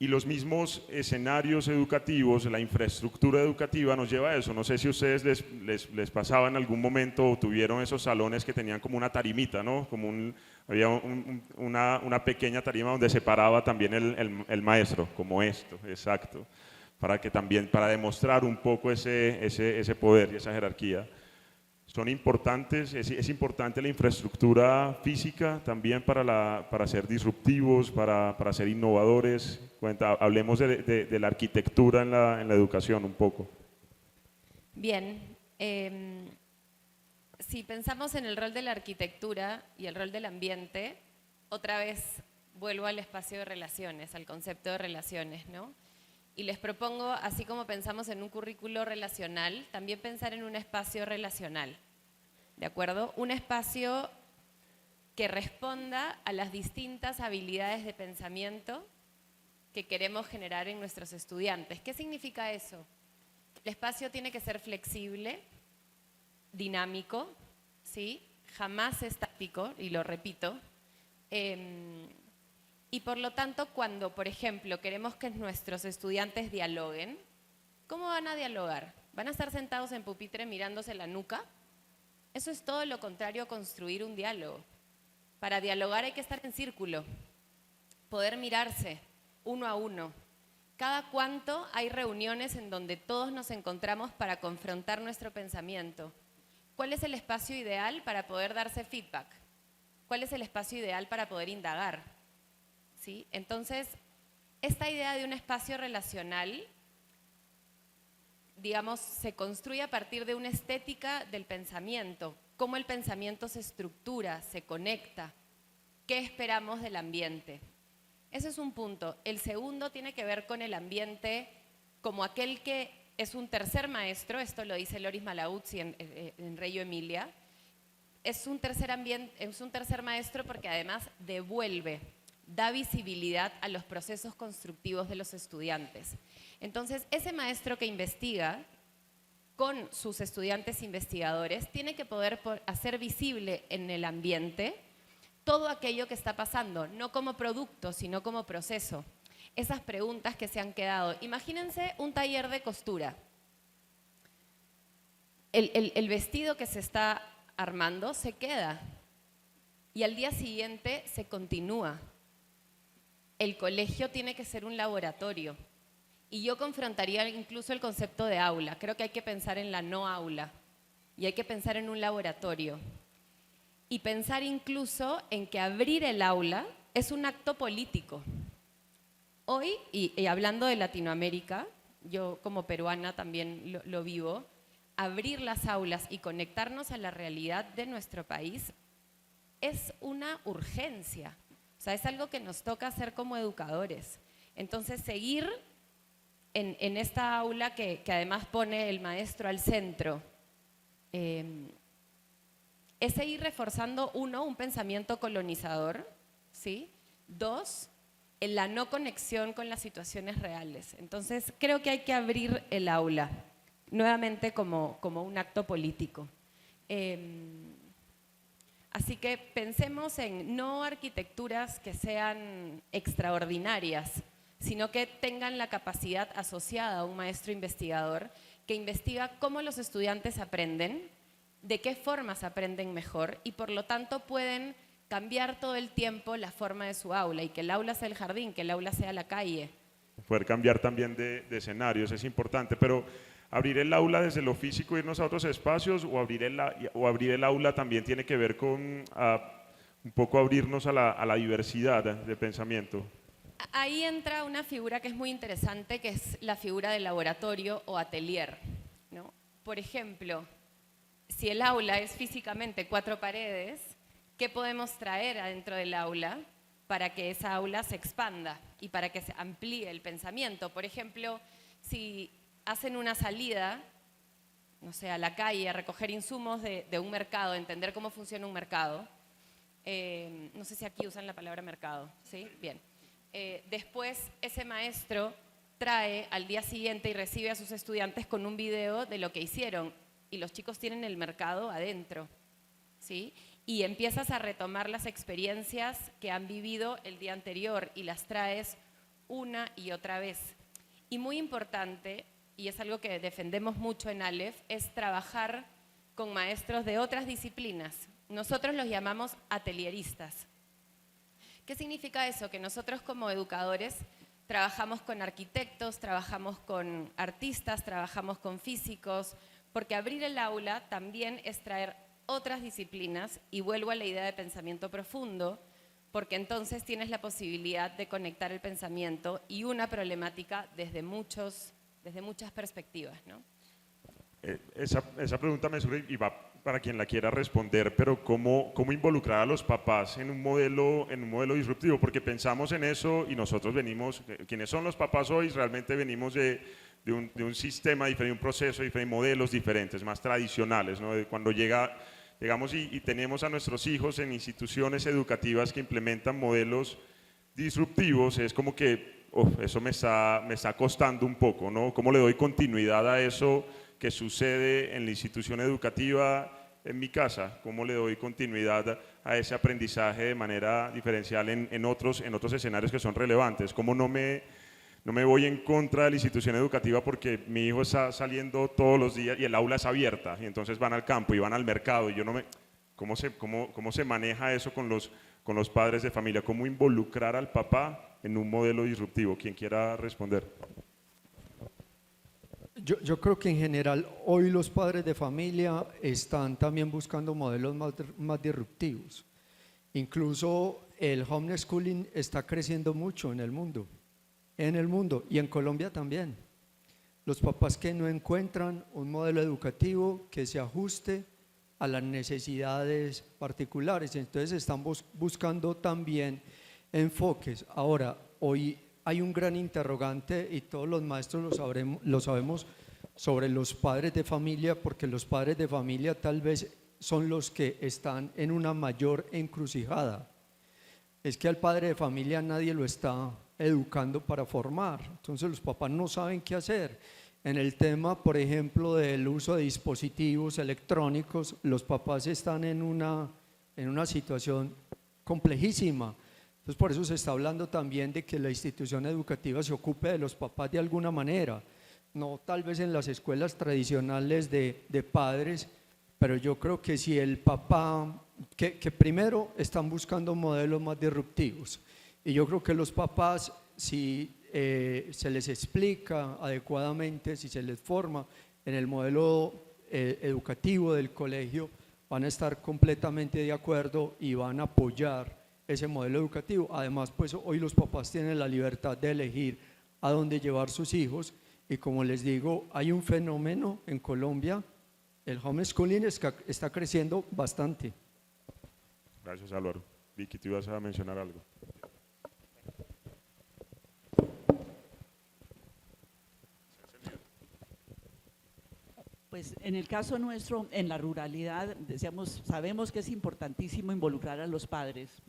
Y los mismos escenarios educativos, la infraestructura educativa nos lleva a eso. No sé si a ustedes les pasaba en algún momento o tuvieron esos salones que tenían como una tarimita, ¿no? Había una pequeña tarima donde se paraba también el maestro, como esto, exacto, para demostrar un poco ese poder y esa jerarquía. Son importantes, es importante la infraestructura física también para ser disruptivos, para ser innovadores. Hablemos de la arquitectura en la educación un poco. Bien, si pensamos en el rol de la arquitectura y el rol del ambiente, otra vez vuelvo al espacio de relaciones, al concepto de relaciones, ¿no? Y les propongo, así como pensamos en un currículo relacional, también pensar en un espacio relacional, ¿de acuerdo? Un espacio que responda a las distintas habilidades de pensamiento que queremos generar en nuestros estudiantes. ¿Qué significa eso? El espacio tiene que ser flexible, dinámico, ¿sí? Jamás estático, y lo repito. Y por lo tanto, cuando, por ejemplo, queremos que nuestros estudiantes dialoguen, ¿cómo van a dialogar? ¿Van a estar sentados en pupitre mirándose la nuca? Eso es todo lo contrario a construir un diálogo. Para dialogar hay que estar en círculo, poder mirarse uno a uno. Cada cuánto hay reuniones en donde todos nos encontramos para confrontar nuestro pensamiento. ¿Cuál es el espacio ideal para poder darse feedback? ¿Cuál es el espacio ideal para poder indagar? ¿Sí? Entonces, esta idea de un espacio relacional, digamos, se construye a partir de una estética del pensamiento, cómo el pensamiento se estructura, se conecta, qué esperamos del ambiente. Ese es un punto. El segundo tiene que ver con el ambiente como aquel que es un tercer maestro, esto lo dice Loris Malauzzi en Reggio Emilia, es un tercer maestro porque además devuelve, da visibilidad a los procesos constructivos de los estudiantes. Entonces, ese maestro que investiga con sus estudiantes investigadores tiene que poder hacer visible en el ambiente todo aquello que está pasando, no como producto, sino como proceso. Esas preguntas que se han quedado. Imagínense un taller de costura. El vestido que se está armando se queda y al día siguiente se continúa. El colegio tiene que ser un laboratorio. Y yo confrontaría incluso el concepto de aula. Creo que hay que pensar en la no aula y hay que pensar en un laboratorio. Y pensar incluso en que abrir el aula es un acto político. Hoy, y hablando de Latinoamérica, yo como peruana también lo vivo, abrir las aulas y conectarnos a la realidad de nuestro país es una urgencia. O sea, es algo que nos toca hacer como educadores. Entonces, seguir en esta aula que además pone el maestro al centro, es seguir reforzando, uno, un pensamiento colonizador, ¿sí? Dos, en la no conexión con las situaciones reales. Entonces, creo que hay que abrir el aula, nuevamente como un acto político. Así que pensemos en no arquitecturas que sean extraordinarias, sino que tengan la capacidad asociada a un maestro investigador que investiga cómo los estudiantes aprenden, de qué formas aprenden mejor y por lo tanto pueden cambiar todo el tiempo la forma de su aula y que el aula sea el jardín, que el aula sea la calle. Poder cambiar también de escenarios es importante, pero abrir el aula desde lo físico, irnos a otros espacios o abrir el aula también tiene que ver con un poco abrirnos a la diversidad de pensamiento. Ahí entra una figura que es muy interesante, que es la figura del laboratorio o atelier, ¿no? Por ejemplo, si el aula es físicamente 4 paredes, ¿qué podemos traer adentro del aula para que esa aula se expanda y para que se amplíe el pensamiento? Por ejemplo, si hacen una salida, no sé, a la calle a recoger insumos de un mercado, entender cómo funciona un mercado, no sé si aquí usan la palabra mercado, ¿sí? Bien. Después ese maestro trae al día siguiente y recibe a sus estudiantes con un video de lo que hicieron y los chicos tienen el mercado adentro, ¿sí? Y empiezas a retomar las experiencias que han vivido el día anterior y las traes una y otra vez. Y muy importante, y es algo que defendemos mucho en Aleph, es trabajar con maestros de otras disciplinas. Nosotros los llamamos atelieristas. ¿Qué significa eso? Que nosotros como educadores trabajamos con arquitectos, trabajamos con artistas, trabajamos con físicos, porque abrir el aula también es traer otras disciplinas y vuelvo a la idea de pensamiento profundo, porque entonces tienes la posibilidad de conectar el pensamiento y una problemática desde muchas perspectivas, ¿no? Esa pregunta me surge y va para quien la quiera responder, pero ¿cómo involucrar a los papás en un modelo disruptivo? Porque pensamos en eso y nosotros venimos, quienes son los papás hoy, realmente venimos de un sistema diferente, un proceso diferente, modelos diferentes, más tradicionales, ¿no? Cuando llegamos y tenemos a nuestros hijos en instituciones educativas que implementan modelos disruptivos, es como que eso me está costando un poco, ¿no? ¿Cómo le doy continuidad a eso que sucede en la institución educativa en mi casa? ¿Cómo le doy continuidad a ese aprendizaje de manera diferencial en otros escenarios que son relevantes? ¿Cómo no me voy en contra de la institución educativa porque mi hijo está saliendo todos los días y el aula es abierta y entonces van al campo y van al mercado y yo no me... ¿Cómo se maneja eso con los padres de familia? ¿Cómo involucrar al papá en un modelo disruptivo? Quien quiera responder. Yo creo que en general hoy los padres de familia están también buscando modelos más disruptivos. Incluso el homeschooling está creciendo mucho en el mundo y en Colombia también. Los papás que no encuentran un modelo educativo que se ajuste a las necesidades particulares, entonces están buscando también enfoques. Ahora, hoy hay un gran interrogante y todos los maestros lo sabemos sobre los padres de familia, porque los padres de familia tal vez son los que están en una mayor encrucijada. Es que al padre de familia nadie lo está educando para formar, entonces los papás no saben qué hacer. En el tema, por ejemplo, del uso de dispositivos electrónicos, los papás están en una situación complejísima. Entonces, por eso se está hablando también de que la institución educativa se ocupe de los papás de alguna manera, no tal vez en las escuelas tradicionales de padres, pero yo creo que si el papá, que primero están buscando modelos más disruptivos, y yo creo que los papás, si se les explica adecuadamente, si se les forma en el modelo educativo del colegio, van a estar completamente de acuerdo y van a apoyar ese modelo educativo. Además, pues hoy los papás tienen la libertad de elegir a dónde llevar sus hijos y como les digo, hay un fenómeno en Colombia, el homeschooling está creciendo bastante. Gracias, Álvaro. Vicky, tú ibas a mencionar algo. Pues en el caso nuestro, en la ruralidad, sabemos que es importantísimo involucrar a los padres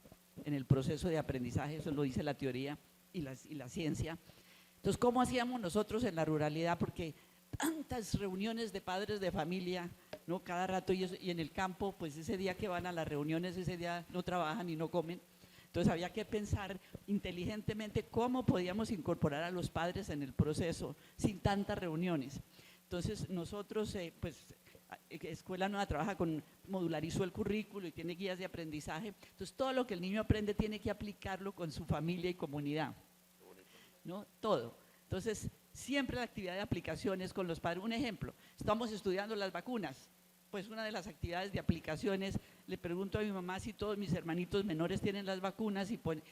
en el proceso de aprendizaje, eso lo dice la teoría y la ciencia. Entonces, ¿cómo hacíamos nosotros en la ruralidad? Porque tantas reuniones de padres de familia, ¿no? Cada rato y en el campo, pues ese día que van a las reuniones, ese día no trabajan y no comen. Entonces había que pensar inteligentemente cómo podíamos incorporar a los padres en el proceso sin tantas reuniones. Entonces nosotros, Escuela Nueva modularizó el currículo y tiene guías de aprendizaje. Entonces todo lo que el niño aprende tiene que aplicarlo con su familia y comunidad, ¿no? Todo. Entonces siempre la actividad de aplicaciones con los padres. Un ejemplo, estamos estudiando las vacunas. Pues una de las actividades de aplicaciones, le pregunto a mi mamá si todos mis hermanitos menores tienen las vacunas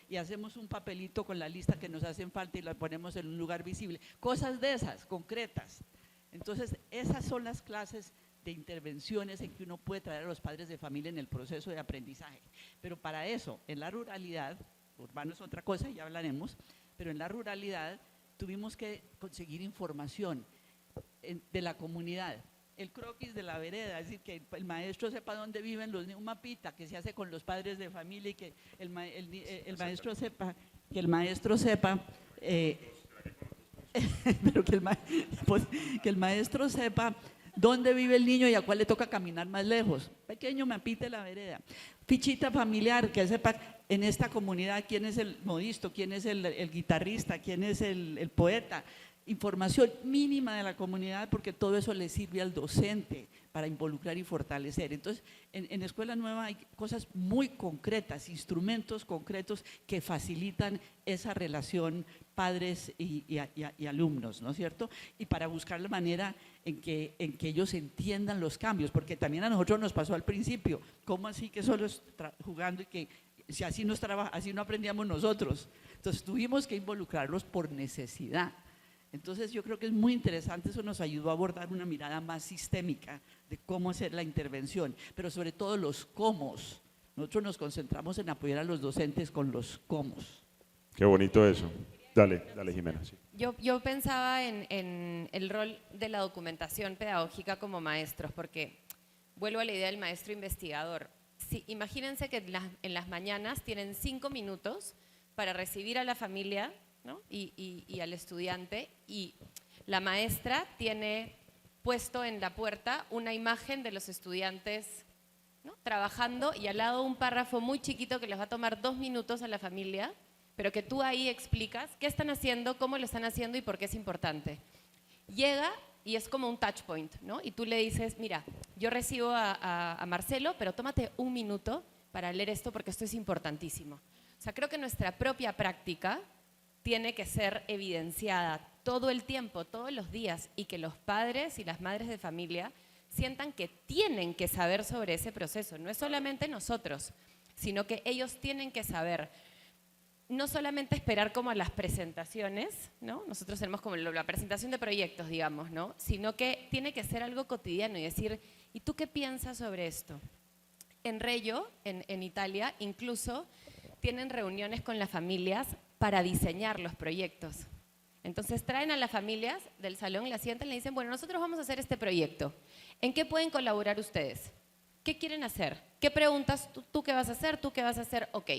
y hacemos un papelito con la lista que nos hacen falta y la ponemos en un lugar visible. Cosas de esas, concretas. Entonces, esas son las clases de intervenciones en que uno puede traer a los padres de familia en el proceso de aprendizaje. Pero para eso, en la ruralidad, urbano es otra cosa, ya hablaremos, pero en la ruralidad tuvimos que conseguir información de la comunidad. El croquis de la vereda, es decir, que el maestro sepa dónde viven los niños, un mapita que se hace con los padres de familia y que el maestro sepa, pero que el maestro sepa dónde vive el niño y a cuál le toca caminar más lejos. Pequeño mapita de la vereda. Fichita familiar, que sepa en esta comunidad quién es el modisto, quién es el guitarrista, quién es el poeta. Información mínima de la comunidad, porque todo eso le sirve al docente para involucrar y fortalecer. Entonces, en Escuela Nueva hay cosas muy concretas, instrumentos concretos que facilitan esa relación padres y alumnos, ¿no es cierto? Y para buscar la manera en que ellos entiendan los cambios, porque también a nosotros nos pasó al principio, ¿cómo así que solo jugando y que si así no aprendíamos nosotros? Entonces tuvimos que involucrarlos por necesidad. Entonces yo creo que es muy interesante, eso nos ayudó a abordar una mirada más sistémica de cómo hacer la intervención, pero sobre todo los cómo. Nosotros nos concentramos en apoyar a los docentes con los cómo. Qué bonito eso. Dale, Jimena. Sí. Yo pensaba en el rol de la documentación pedagógica como maestros, porque vuelvo a la idea del maestro investigador. Sí, imagínense que en las mañanas tienen 5 minutos para recibir a la familia ¿no? y al estudiante, y la maestra tiene puesto en la puerta una imagen de los estudiantes, ¿no?, trabajando, y al lado un párrafo muy chiquito que les va a tomar 2 minutos a la familia, pero que tú ahí explicas qué están haciendo, cómo lo están haciendo y por qué es importante. Llega y es como un touch point, ¿no? Y tú le dices, mira, yo recibo a Marcelo, pero tómate 1 minuto para leer esto porque esto es importantísimo. O sea, creo que nuestra propia práctica tiene que ser evidenciada todo el tiempo, todos los días, y que los padres y las madres de familia sientan que tienen que saber sobre ese proceso. No es solamente nosotros, sino que ellos tienen que saber. No solamente esperar como a las presentaciones, ¿no? Nosotros tenemos como la presentación de proyectos, digamos, ¿no? Sino que tiene que ser algo cotidiano y decir, ¿y tú qué piensas sobre esto? En Reggio, en Italia, incluso tienen reuniones con las familias para diseñar los proyectos. Entonces traen a las familias del salón, las sientan y le dicen, bueno, nosotros vamos a hacer este proyecto. ¿En qué pueden colaborar ustedes? ¿Qué quieren hacer? ¿Qué preguntas? ¿Tú qué vas a hacer? ¿Tú qué vas a hacer? Ok.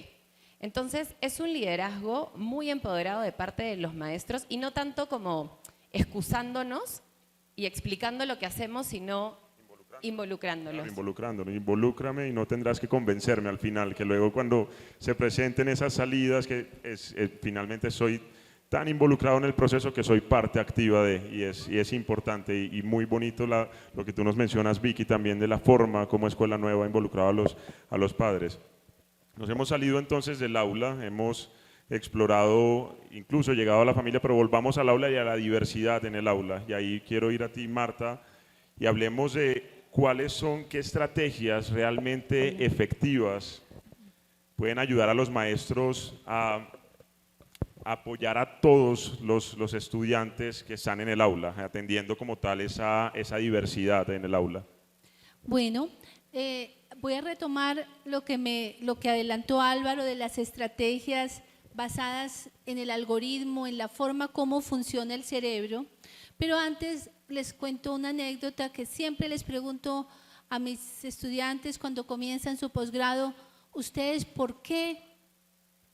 Entonces es un liderazgo muy empoderado de parte de los maestros, y no tanto como excusándonos y explicando lo que hacemos, sino involucrándolos. Involucrándolo, involúcrame y no tendrás que convencerme al final, que luego cuando se presenten esas salidas, que finalmente soy tan involucrado en el proceso que soy parte activa de, y es importante y muy bonito lo que tú nos mencionas, Vicky, también de la forma como Escuela Nueva ha involucrado a los padres. Nos hemos salido entonces del aula, hemos explorado, incluso llegado a la familia, pero volvamos al aula y a la diversidad en el aula. Y ahí quiero ir a ti, Marta, y hablemos de qué estrategias realmente efectivas pueden ayudar a los maestros a apoyar a todos los estudiantes que están en el aula, atendiendo como tal esa diversidad en el aula. Bueno, voy a retomar lo que adelantó Álvaro de las estrategias basadas en el algoritmo, en la forma como funciona el cerebro, pero antes les cuento una anécdota que siempre les pregunto a mis estudiantes cuando comienzan su posgrado: ¿ustedes por qué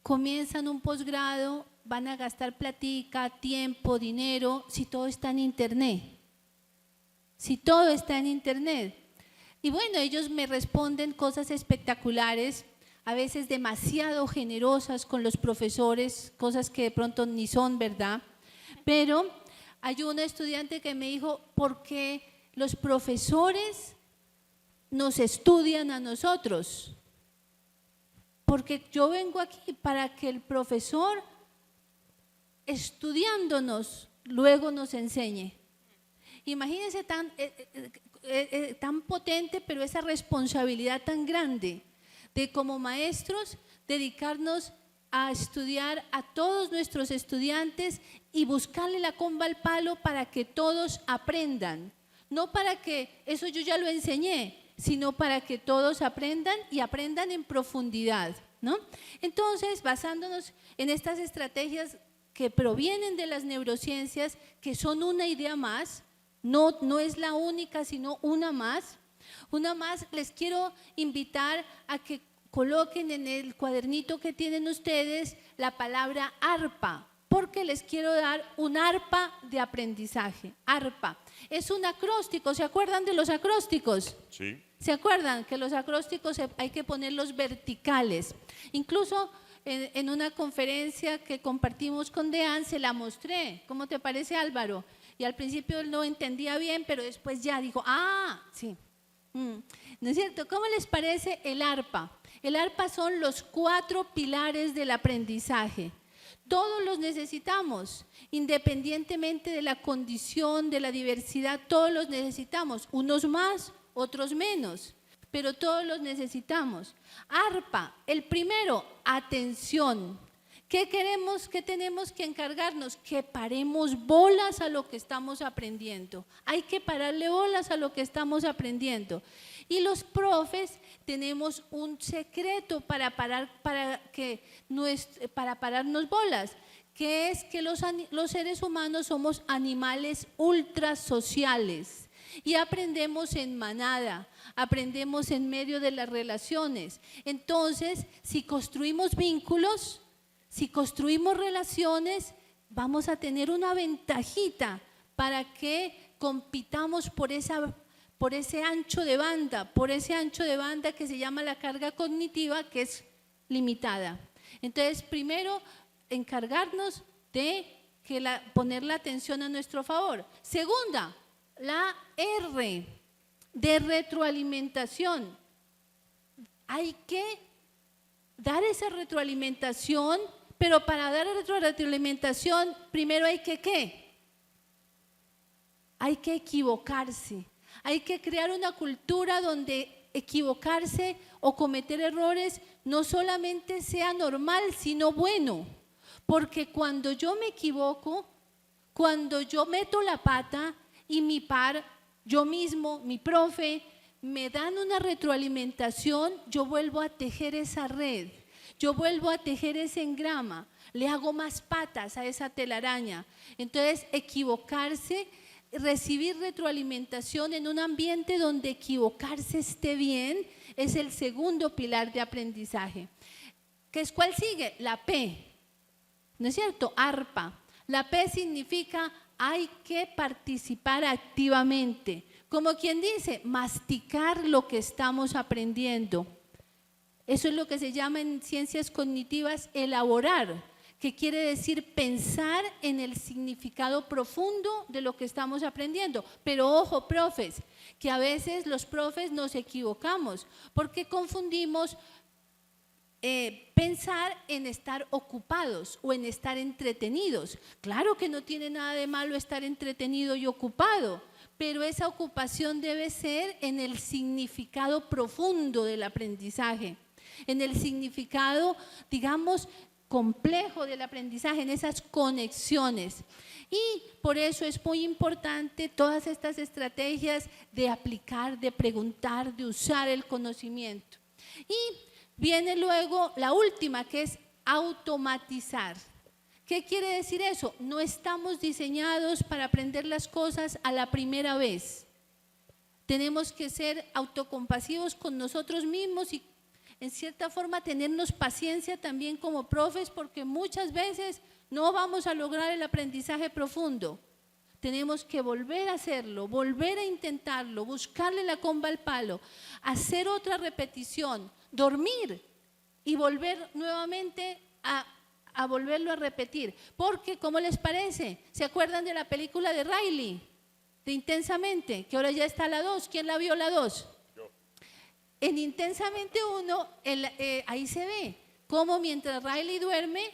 comienzan un posgrado? Van a gastar platica, tiempo, dinero, si todo está en internet. Si todo está en internet. Y bueno, ellos me responden cosas espectaculares, a veces demasiado generosas con los profesores, cosas que de pronto ni son verdad. Pero hay un estudiante que me dijo, ¿por qué los profesores nos estudian a nosotros? Porque yo vengo aquí para que el profesor, estudiándonos, luego nos enseñe. Imagínense tan potente, pero esa responsabilidad tan grande de como maestros dedicarnos a estudiar a todos nuestros estudiantes y buscarle la comba al palo para que todos aprendan. No para que eso yo ya lo enseñé, sino para que todos aprendan y aprendan en profundidad, ¿no? Entonces, basándonos en estas estrategias que provienen de las neurociencias, que son una idea más, no es la única, sino una más, les quiero invitar a que coloquen en el cuadernito que tienen ustedes la palabra ARPA, porque les quiero dar un ARPA de aprendizaje. ARPA es un acróstico, ¿se acuerdan de los acrósticos? Sí. ¿Se acuerdan que los acrósticos hay que ponerlos verticales? Incluso en una conferencia que compartimos con Dean se la mostré. ¿Cómo te parece, Álvaro? Y al principio él no entendía bien, pero después ya dijo, ah, sí. ¿No es cierto? ¿Cómo les parece el ARPA? El ARPA son los 4 pilares del aprendizaje. Todos los necesitamos, independientemente de la condición, de la diversidad, todos los necesitamos, unos más, otros menos, pero todos los necesitamos. ARPA, el primero, atención. ¿Qué queremos? ¿Qué tenemos que encargarnos? Que paremos bolas a lo que estamos aprendiendo. Hay que pararle bolas a lo que estamos aprendiendo. Y los profes tenemos un secreto para pararnos bolas, que es que los seres humanos somos animales ultrasociales y aprendemos en manada, aprendemos en medio de las relaciones. Entonces, si construimos vínculos, Si construimos relaciones, vamos a tener una ventajita para que compitamos por ese ancho de banda, que se llama la carga cognitiva, que es limitada. Entonces, primero, encargarnos de poner la atención a nuestro favor. Segunda, la R, de retroalimentación. Hay que dar esa retroalimentación, pero para dar retroalimentación, primero hay que ¿qué? Hay que equivocarse. Hay que crear una cultura donde equivocarse o cometer errores no solamente sea normal, sino bueno. Porque cuando yo me equivoco, cuando yo meto la pata y mi par, yo mismo, mi profe, me dan una retroalimentación, yo vuelvo a tejer esa red, yo vuelvo a tejer ese engrama, le hago más patas a esa telaraña. Entonces, equivocarse, recibir retroalimentación en un ambiente donde equivocarse esté bien, es el segundo pilar de aprendizaje. ¿Cuál sigue? La P, ¿no es cierto? ARPA. La P significa hay que participar activamente. Como quien dice, masticar lo que estamos aprendiendo. Eso es lo que se llama en ciencias cognitivas elaborar, que quiere decir pensar en el significado profundo de lo que estamos aprendiendo. Pero ojo, profes, que a veces los profes nos equivocamos porque confundimos pensar en estar ocupados o en estar entretenidos. Claro que no tiene nada de malo estar entretenido y ocupado, pero esa ocupación debe ser en el significado profundo del aprendizaje, en el significado, digamos, complejo del aprendizaje, en esas conexiones. Y por eso es muy importante todas estas estrategias de aplicar, de preguntar, de usar el conocimiento. Y viene luego la última, que es automatizar. ¿Qué quiere decir eso? No estamos diseñados para aprender las cosas a la primera vez. Tenemos que ser autocompasivos con nosotros mismos y en cierta forma tenernos paciencia también como profes, porque muchas veces no vamos a lograr el aprendizaje profundo. Tenemos que volver a hacerlo, volver a intentarlo, buscarle la comba al palo, hacer otra repetición, dormir y volver nuevamente a volverlo a repetir. Porque, ¿cómo les parece? ¿Se acuerdan de la película de Riley, de Intensamente? Que ahora ya está la 2. ¿Quién la vio la 2? Yo. En Intensamente 1, ahí se ve cómo mientras Riley duerme,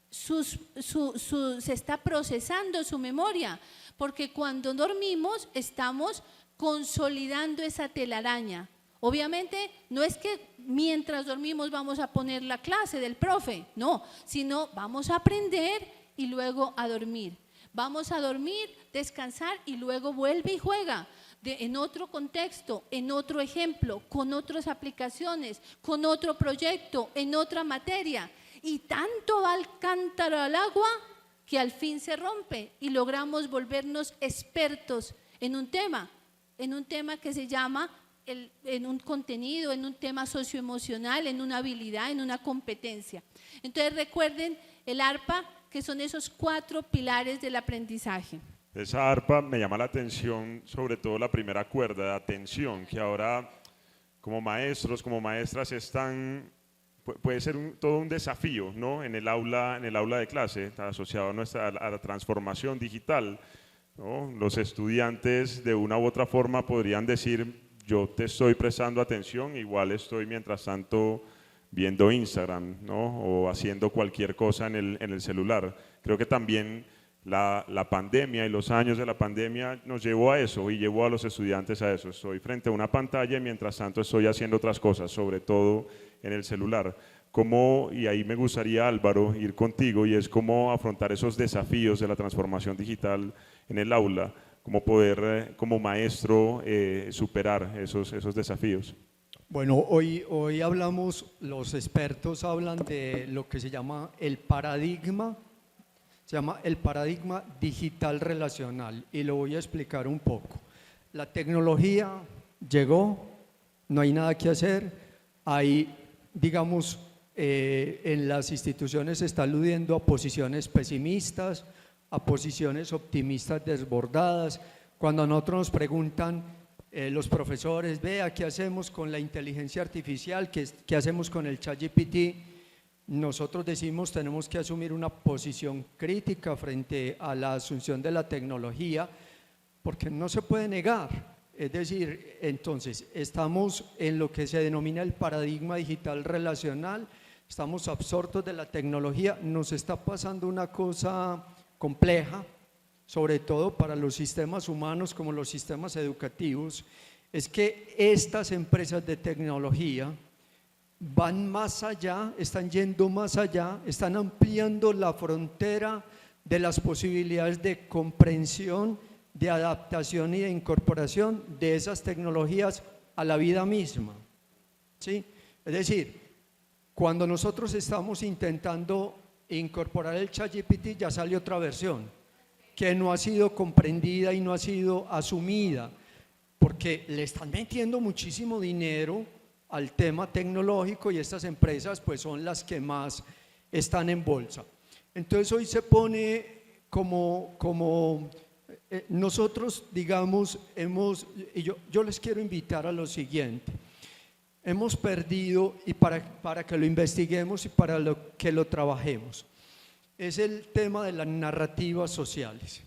se está procesando su memoria. Porque cuando dormimos estamos consolidando esa telaraña. Obviamente no es que mientras dormimos vamos a poner la clase del profe, no, sino vamos a aprender y luego a dormir. Vamos a dormir, descansar y luego vuelve y juega en otro contexto, en otro ejemplo, con otras aplicaciones, con otro proyecto, en otra materia. Y tanto va el cántaro al agua que al fin se rompe y logramos volvernos expertos en un tema que se llama en un contenido, en un tema socioemocional, en una habilidad, en una competencia. Entonces recuerden el ARPA, que son esos 4 pilares del aprendizaje. Esa ARPA me llama la atención, sobre todo la primera cuerda de atención, que ahora como maestros, como maestras puede ser todo un desafío, ¿no? en el aula de clase, asociado a la transformación digital, ¿no? Los estudiantes de una u otra forma podrían decir: yo te estoy prestando atención, igual estoy mientras tanto viendo Instagram, ¿no? O haciendo cualquier cosa en el celular. Creo que también la pandemia y los años de la pandemia nos llevó a eso y llevó a los estudiantes a eso. Estoy frente a una pantalla y mientras tanto estoy haciendo otras cosas, sobre todo en el celular. Y ahí me gustaría, Álvaro, ir contigo, y es cómo afrontar esos desafíos de la transformación digital en el aula, cómo poder como maestro superar esos desafíos. Bueno, hoy hablamos, los expertos hablan de lo que se llama el paradigma digital relacional, y lo voy a explicar un poco. La tecnología llegó, no hay nada que hacer, hay, digamos, en las instituciones se está aludiendo a posiciones pesimistas, a posiciones optimistas desbordadas. Cuando a nosotros nos preguntan los profesores, vea, ¿qué hacemos con la inteligencia artificial? ¿Qué hacemos con el ChatGPT? Nosotros decimos, tenemos que asumir una posición crítica frente a la asunción de la tecnología, porque no se puede negar. Es decir, entonces, estamos en lo que se denomina el paradigma digital relacional, estamos absortos de la tecnología, nos está pasando una cosa compleja, sobre todo para los sistemas humanos como los sistemas educativos, es que estas empresas de tecnología van más allá, están yendo más allá, están ampliando la frontera de las posibilidades de comprensión, de adaptación y de incorporación de esas tecnologías a la vida misma, ¿sí? Es decir, cuando nosotros estamos intentando incorporar el ChatGPT, ya sale otra versión que no ha sido comprendida y no ha sido asumida, porque le están metiendo muchísimo dinero al tema tecnológico y estas empresas pues son las que más están en bolsa. Entonces hoy se pone como nosotros, digamos, yo les quiero invitar a lo siguiente. Hemos perdido, y para que lo investiguemos y para que lo trabajemos, es el tema de las narrativas sociales.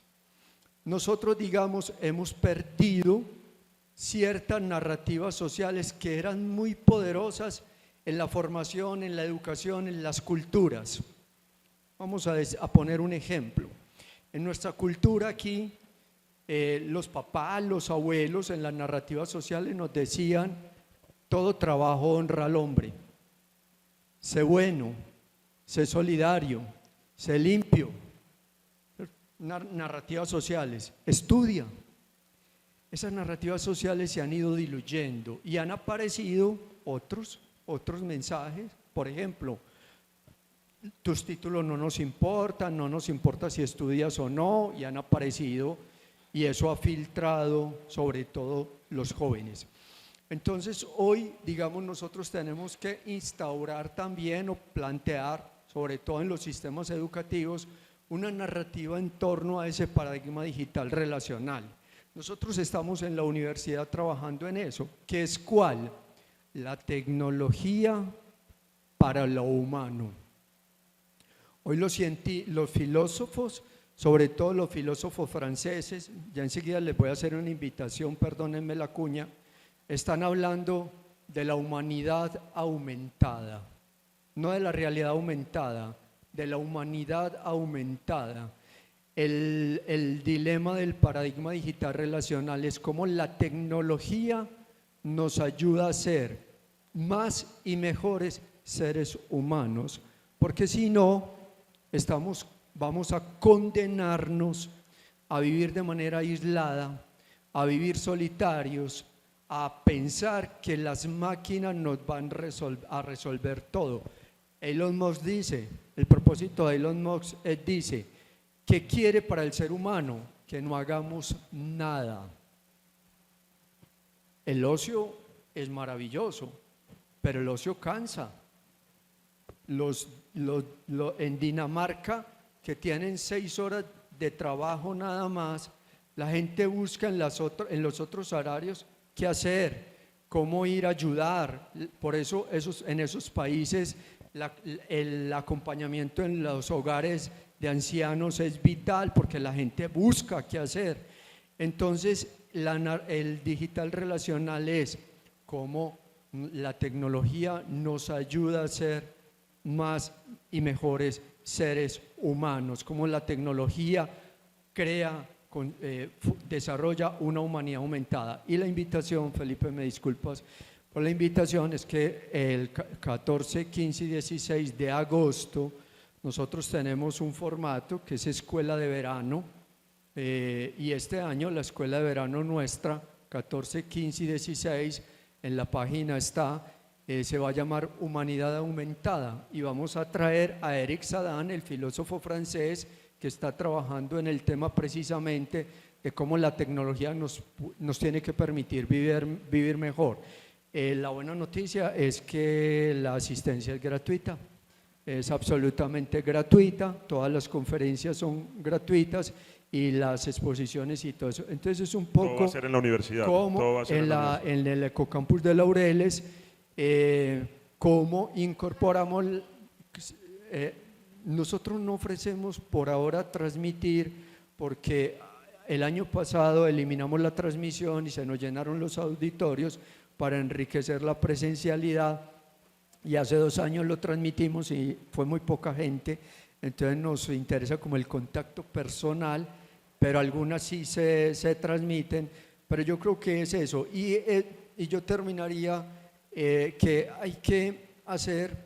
Nosotros, digamos, hemos perdido ciertas narrativas sociales que eran muy poderosas en la formación, en la educación, en las culturas. Vamos a poner un ejemplo. En nuestra cultura aquí, los papás, los abuelos en las narrativas sociales nos decían: todo trabajo honra al hombre, sé bueno, sé solidario, sé limpio. Narrativas sociales, estudia. Esas narrativas sociales se han ido diluyendo y han aparecido otros mensajes. Por ejemplo, tus títulos no nos importan, no nos importa si estudias o no, y han aparecido, y eso ha filtrado sobre todo los jóvenes. Entonces hoy, digamos, nosotros tenemos que instaurar también o plantear, sobre todo en los sistemas educativos, una narrativa en torno a ese paradigma digital relacional. Nosotros estamos en la universidad trabajando en eso, que es ¿cuál? La tecnología para lo humano. Hoy los filósofos, sobre todo los filósofos franceses, ya enseguida les voy a hacer una invitación, perdónenme la cuña, están hablando de la humanidad aumentada, no de la realidad aumentada, de la humanidad aumentada. El dilema del paradigma digital relacional es cómo la tecnología nos ayuda a ser más y mejores seres humanos, porque si no, vamos a condenarnos a vivir de manera aislada, a vivir solitarios, a pensar que las máquinas nos van a resolver todo. Elon Musk dice, el propósito de Elon Musk dice, ¿qué quiere para el ser humano? Que no hagamos nada. El ocio es maravilloso, pero el ocio cansa. En Dinamarca, que tienen 6 horas de trabajo nada más, la gente busca en los otros horarios qué hacer, cómo ir a ayudar. Por eso en esos países el acompañamiento en los hogares de ancianos es vital, porque la gente busca qué hacer. Entonces el digital relacional es cómo la tecnología nos ayuda a ser más y mejores seres humanos, cómo la tecnología desarrolla una humanidad aumentada. Y la invitación, Felipe, me disculpas por la invitación, es que el 14, 15 y 16 de agosto nosotros tenemos un formato que es escuela de verano, y este año la escuela de verano nuestra, 14, 15 y 16, en la página está, se va a llamar Humanidad Aumentada, y vamos a traer a Eric Sadan, el filósofo francés, que está trabajando en el tema precisamente de cómo la tecnología nos tiene que permitir vivir mejor. La buena noticia es que la asistencia es gratuita. es absolutamente gratuita, todas las conferencias son gratuitas y las exposiciones y todo eso. Entonces es un Todo va poco a ser en la universidad. Todo va como a ser en la universidad. en el Ecocampus de Laureles, cómo incorporamos, nosotros no ofrecemos por ahora transmitir porque el año pasado eliminamos la transmisión y se nos llenaron los auditorios para enriquecer la presencialidad y hace 2 años lo transmitimos y fue muy poca gente, entonces nos interesa como el contacto personal, pero algunas sí se transmiten, pero yo creo que es eso. Y yo terminaría que hay que hacer,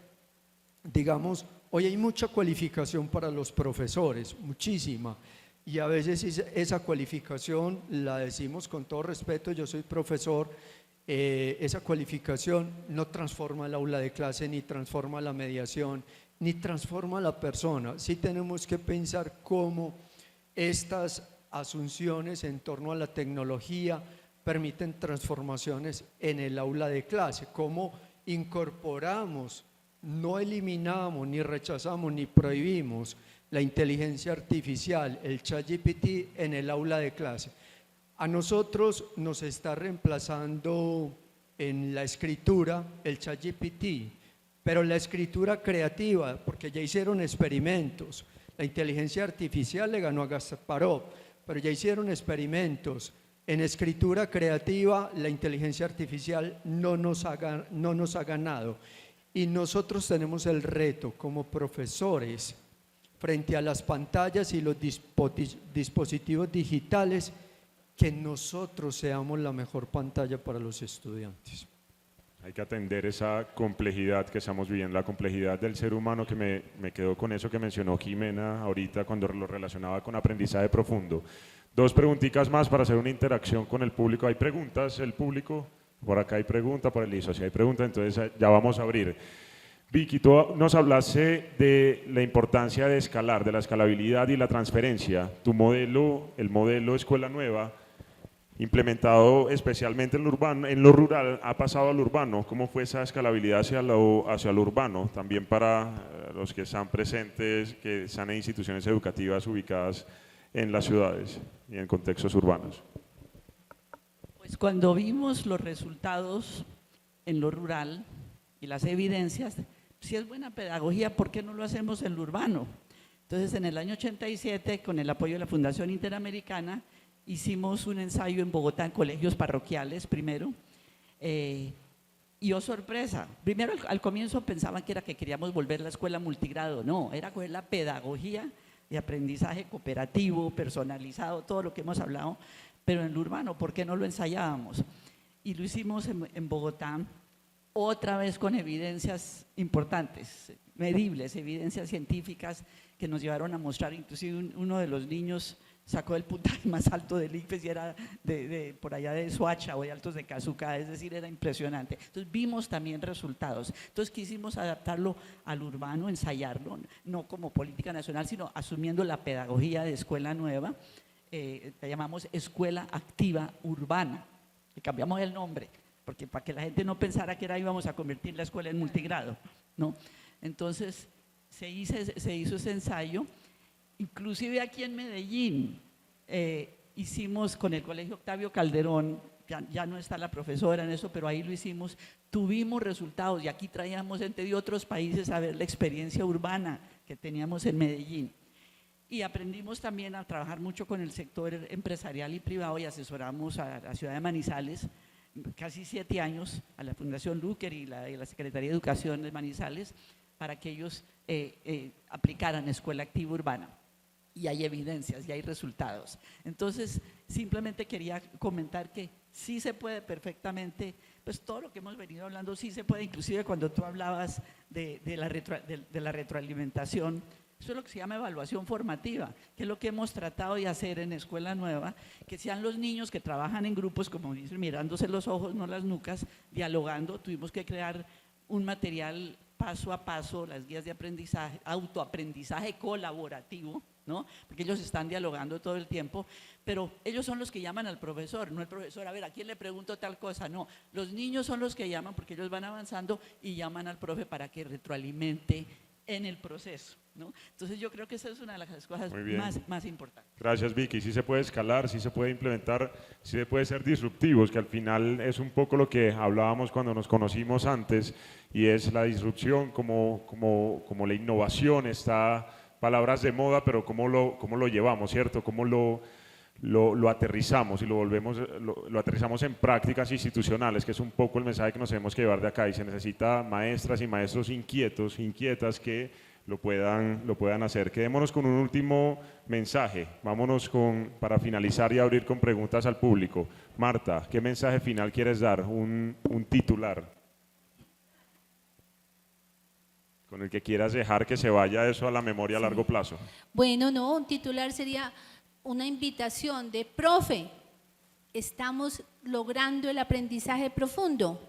digamos, hoy hay mucha cualificación para los profesores, muchísima, y a veces esa cualificación la decimos con todo respeto, yo soy profesor, esa cualificación no transforma el aula de clase, ni transforma la mediación, ni transforma a la persona. Sí tenemos que pensar cómo estas asunciones en torno a la tecnología permiten transformaciones en el aula de clase, cómo incorporamos, no eliminamos, ni rechazamos, ni prohibimos la inteligencia artificial, el ChatGPT en el aula de clase. A nosotros nos está reemplazando en la escritura el ChatGPT, pero la escritura creativa, porque ya hicieron experimentos, la inteligencia artificial le ganó a Kasparov, pero ya hicieron experimentos. En escritura creativa la inteligencia artificial no nos ha ganado y nosotros tenemos el reto como profesores frente a las pantallas y los dispositivos digitales que nosotros seamos la mejor pantalla para los estudiantes. Hay que atender esa complejidad que estamos viviendo, la complejidad del ser humano, que me quedó con eso que mencionó Jimena ahorita cuando lo relacionaba con aprendizaje profundo. 2 preguntitas más para hacer una interacción con el público. ¿Hay preguntas? ¿El público? Por acá hay pregunta, por el ISO, si hay pregunta, entonces ya vamos a abrir. Vicky, tú nos hablaste de la importancia de escalar, de la escalabilidad y la transferencia. Tu modelo, el modelo Escuela Nueva, implementado especialmente en lo rural, ha pasado al urbano. ¿Cómo fue esa escalabilidad hacia lo urbano? También para los que están presentes, que están en instituciones educativas ubicadas en las ciudades y en contextos urbanos. Pues cuando vimos los resultados en lo rural y las evidencias, si es buena pedagogía, ¿por qué no lo hacemos en lo urbano? Entonces, en el año 87, con el apoyo de la Fundación Interamericana, hicimos un ensayo en Bogotá en colegios parroquiales primero, y oh sorpresa, primero al comienzo pensaban que era que queríamos volver la escuela multigrado, no, era coger la pedagogía de aprendizaje cooperativo, personalizado, todo lo que hemos hablado, pero en lo urbano, ¿por qué no lo ensayábamos? Y lo hicimos en Bogotá, otra vez con evidencias importantes, medibles, evidencias científicas que nos llevaron a mostrar, inclusive uno de los niños sacó el puntaje más alto del ICFES y era por allá de Soacha o de Altos de Cazuca, es decir, era impresionante. Entonces vimos también resultados. Entonces quisimos adaptarlo al urbano, ensayarlo, no como política nacional, sino asumiendo la pedagogía de Escuela Nueva, la llamamos Escuela Activa Urbana, y cambiamos el nombre, porque para que la gente no pensara que íbamos a convertir la escuela en multigrado, ¿no? Entonces se hizo ese ensayo. Inclusive aquí en Medellín hicimos con el Colegio Octavio Calderón, ya no está la profesora en eso, pero ahí lo hicimos, tuvimos resultados y aquí traíamos gente de otros países a ver la experiencia urbana que teníamos en Medellín. Y aprendimos también a trabajar mucho con el sector empresarial y privado y asesoramos a la ciudad de Manizales, casi 7 años, a la Fundación Luker y la Secretaría de Educación de Manizales, para que ellos aplicaran Escuela Activa Urbana. Y hay evidencias y hay resultados. Entonces, simplemente quería comentar que sí se puede perfectamente, pues todo lo que hemos venido hablando sí se puede, inclusive cuando tú hablabas de la retroalimentación, eso es lo que se llama evaluación formativa, que es lo que hemos tratado de hacer en Escuela Nueva, que sean los niños que trabajan en grupos, como dicen, mirándose los ojos, no las nucas, dialogando. Tuvimos que crear un material paso a paso, las guías de aprendizaje, autoaprendizaje colaborativo, ¿no? Porque ellos están dialogando todo el tiempo, pero ellos son los que llaman al profesor, no el profesor, a ver, ¿a quién le pregunto tal cosa? No, los niños son los que llaman porque ellos van avanzando y llaman al profe para que retroalimente en el proceso, ¿no? Entonces yo creo que esa es una de las cosas Muy bien. más importantes. Gracias, Vicky. Sí se puede escalar, sí se puede implementar, sí se puede ser disruptivos, que al final es un poco lo que hablábamos cuando nos conocimos antes, y es la disrupción como la innovación. Está palabras de moda, pero cómo lo llevamos, ¿cierto? Cómo lo aterrizamos y lo aterrizamos en prácticas institucionales, que es un poco el mensaje que nos tenemos que llevar de acá, y se necesita maestras y maestros inquietos, inquietas, que lo puedan hacer. Quedémonos con un último mensaje, vámonos para finalizar y abrir con preguntas al público. Marta, ¿qué mensaje final quieres dar? Un titular con el que quieras dejar que se vaya eso a la memoria a largo plazo. Bueno, no, un titular sería una invitación de profe, ¿estamos logrando el aprendizaje profundo?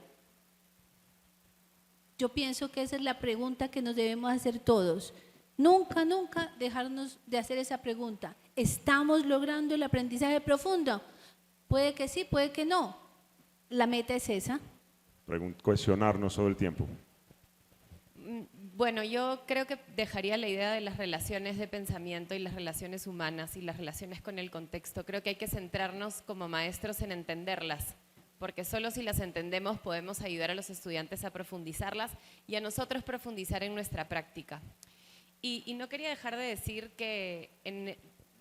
Yo pienso que esa es la pregunta que nos debemos hacer todos. Nunca, nunca dejarnos de hacer esa pregunta. ¿Estamos logrando el aprendizaje profundo? Puede que sí, puede que no. La meta es esa. Cuestionarnos todo el tiempo. Bueno, yo creo que dejaría la idea de las relaciones de pensamiento y las relaciones humanas y las relaciones con el contexto. Creo que hay que centrarnos como maestros en entenderlas, porque solo si las entendemos podemos ayudar a los estudiantes a profundizarlas y a nosotros profundizar en nuestra práctica. Y no quería dejar de decir que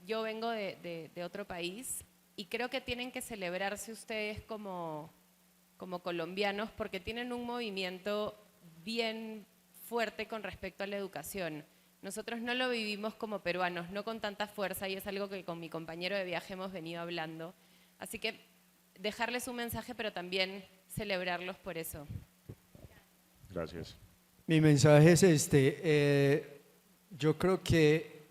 yo vengo de otro país y creo que tienen que celebrarse ustedes como colombianos, porque tienen un movimiento bien fuerte con respecto a la educación. Nosotros no lo vivimos como peruanos, no con tanta fuerza, y es algo que con mi compañero de viaje hemos venido hablando. Así que dejarles un mensaje, pero también celebrarlos por eso. Gracias. Mi mensaje es yo creo que